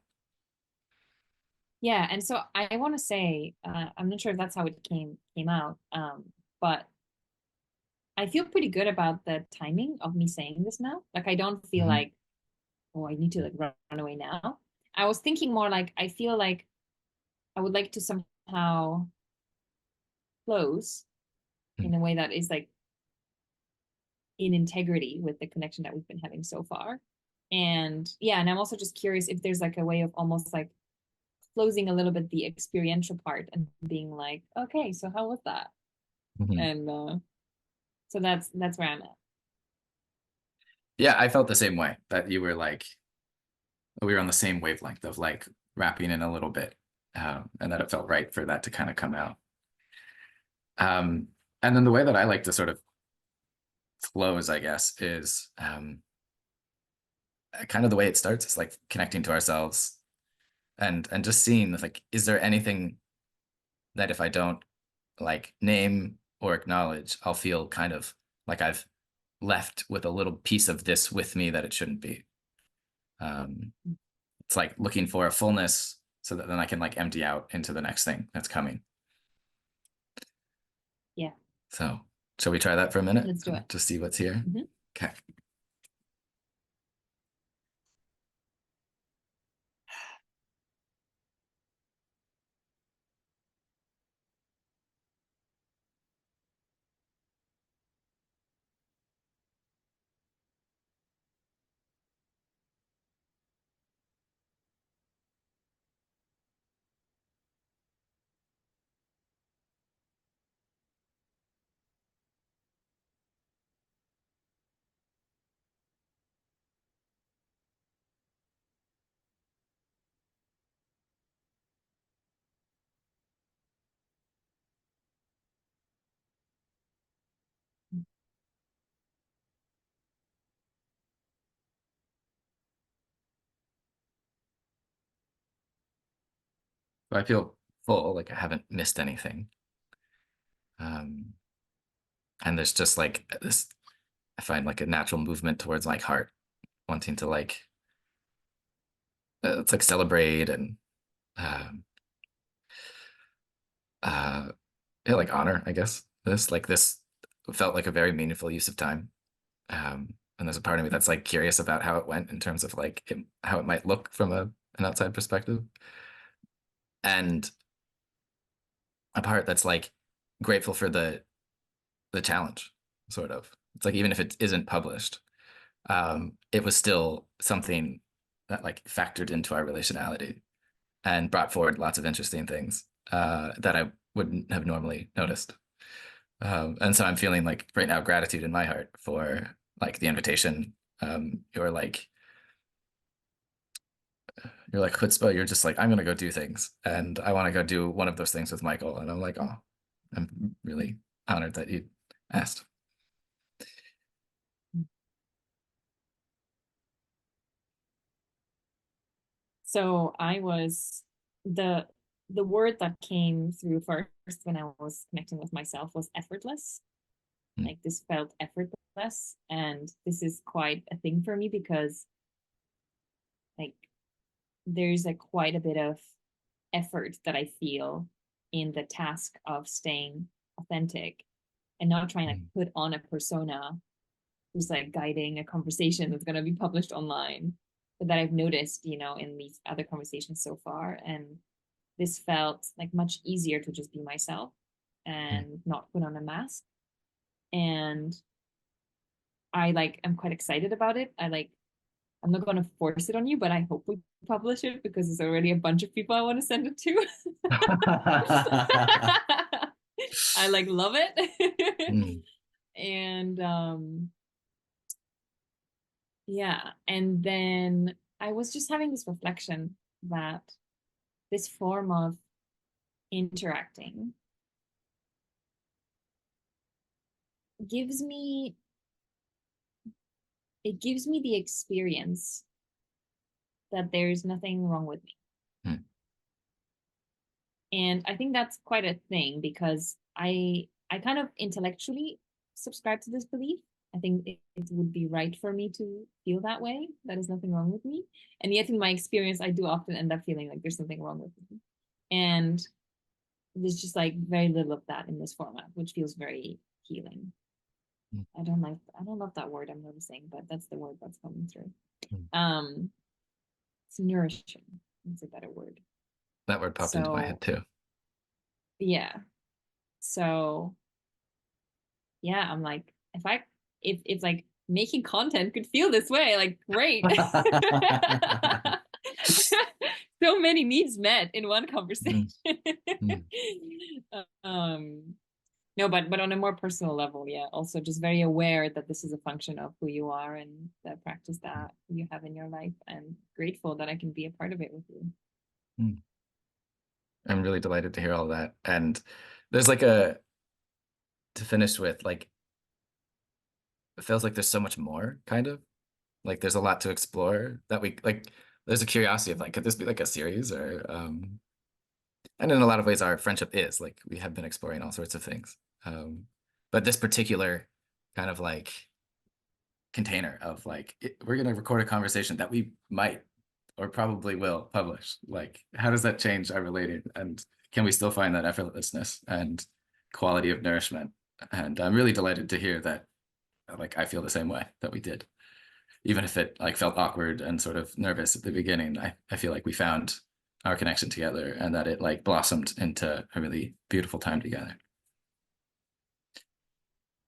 Yeah, and so I want to say, I'm not sure if that's how it came out, but I feel pretty good about the timing of me saying this now. Like I don't feel Hmm. like, oh, I need to like run away now. I was thinking more like I feel like I would like to somehow close in a way that is like in integrity with the connection that we've been having so far. And yeah, and I'm also just curious if there's like a way of almost like closing a little bit the experiential part and being like, okay, so how was that? Hmm. And so that's where I'm at. Yeah, I felt the same way, that you were like, we were on the same wavelength of like wrapping in a little bit, and that it felt right for that to kind of come out. Um, and then the way that I like to sort of close, I guess, is kind of the way it starts is like connecting to ourselves, and just seeing like, is there anything that if I don't like name or acknowledge, I'll feel kind of like I've left with a little piece of this with me that it shouldn't be. Um, it's like looking for a fullness so that then I can like empty out into the next thing that's coming. Yeah, So, shall we try that for a minute let's do it. to see what's here? Mm-hmm. Okay. So I feel full, like I haven't missed anything. Um, and there's just like this, I find like a natural movement towards like heart, wanting to like, it's like celebrate and, um, uh, yeah, like honor, I guess. This felt like a very meaningful use of time. And there's a part of me that's like curious about how it went in terms of like how it might look from an outside perspective, and a part that's like grateful for the challenge, sort of. It's like even if it isn't published, it was still something that like factored into our relationality and brought forward lots of interesting things that I wouldn't have normally noticed. And so I'm feeling like right now gratitude in my heart for like the invitation. You're like chutzpah. You're just like, I'm gonna go do things, and I want to go do one of those things with Michael. And I'm like, oh, I'm really honored that you asked. So I was the the word that came through first when I was connecting with myself was effortless. Mm. Like this felt effortless, and this is quite a thing for me because like there's like quite a bit of effort that I feel in the task of staying authentic and not trying to like, Mm. put on a persona who's like guiding a conversation that's going to be published online. But that I've noticed, you know, in these other conversations so far. And this felt like much easier to just be myself Mm. and not put on a mask. And I like, I'm quite excited about it. I'm not going to force it on you, but I hope we publish it because there's already a bunch of people I want to send it to. I like love it. Mm. And yeah, and then I was just having this reflection that this form of interacting gives me it gives me the experience that there's nothing wrong with me. Mm. And I think that's quite a thing because I kind of intellectually subscribe to this belief. I think it would be right for me to feel that way. That is nothing wrong with me. And yet in my experience, I do often end up feeling like there's something wrong with me. And there's just like very little of that in this format, which feels very healing. Mm. I don't love that word I'm noticing, but that's the word that's coming through. Mm. Um it's nourishing. It's a better word. That word popped into my So head too. yeah. So yeah, I'm like, if like making content could feel this way, like great. So many needs met in one conversation. Mm. Mm. um no, but on a more personal level, yeah, also just very aware that this is a function of who you are and the practice that you have in your life, and grateful that I can be a part of it with you. Mm. I'm really delighted to hear all that. And there's like a, to finish with, like, it feels like there's so much more, kind of. Like there's a lot to explore that we like, there's a curiosity of like, could this be like a series or and in a lot of ways our friendship is like we have been exploring all sorts of things. But this particular kind of like container of like we're gonna record a conversation that we might or probably will publish. Like, how does that change our relating? And can we still find that effortlessness and quality of nourishment? And I'm really delighted to hear that like I feel the same way that we did. Even if it like felt awkward and sort of nervous at the beginning, I feel like we found our connection together and that it like blossomed into a really beautiful time together.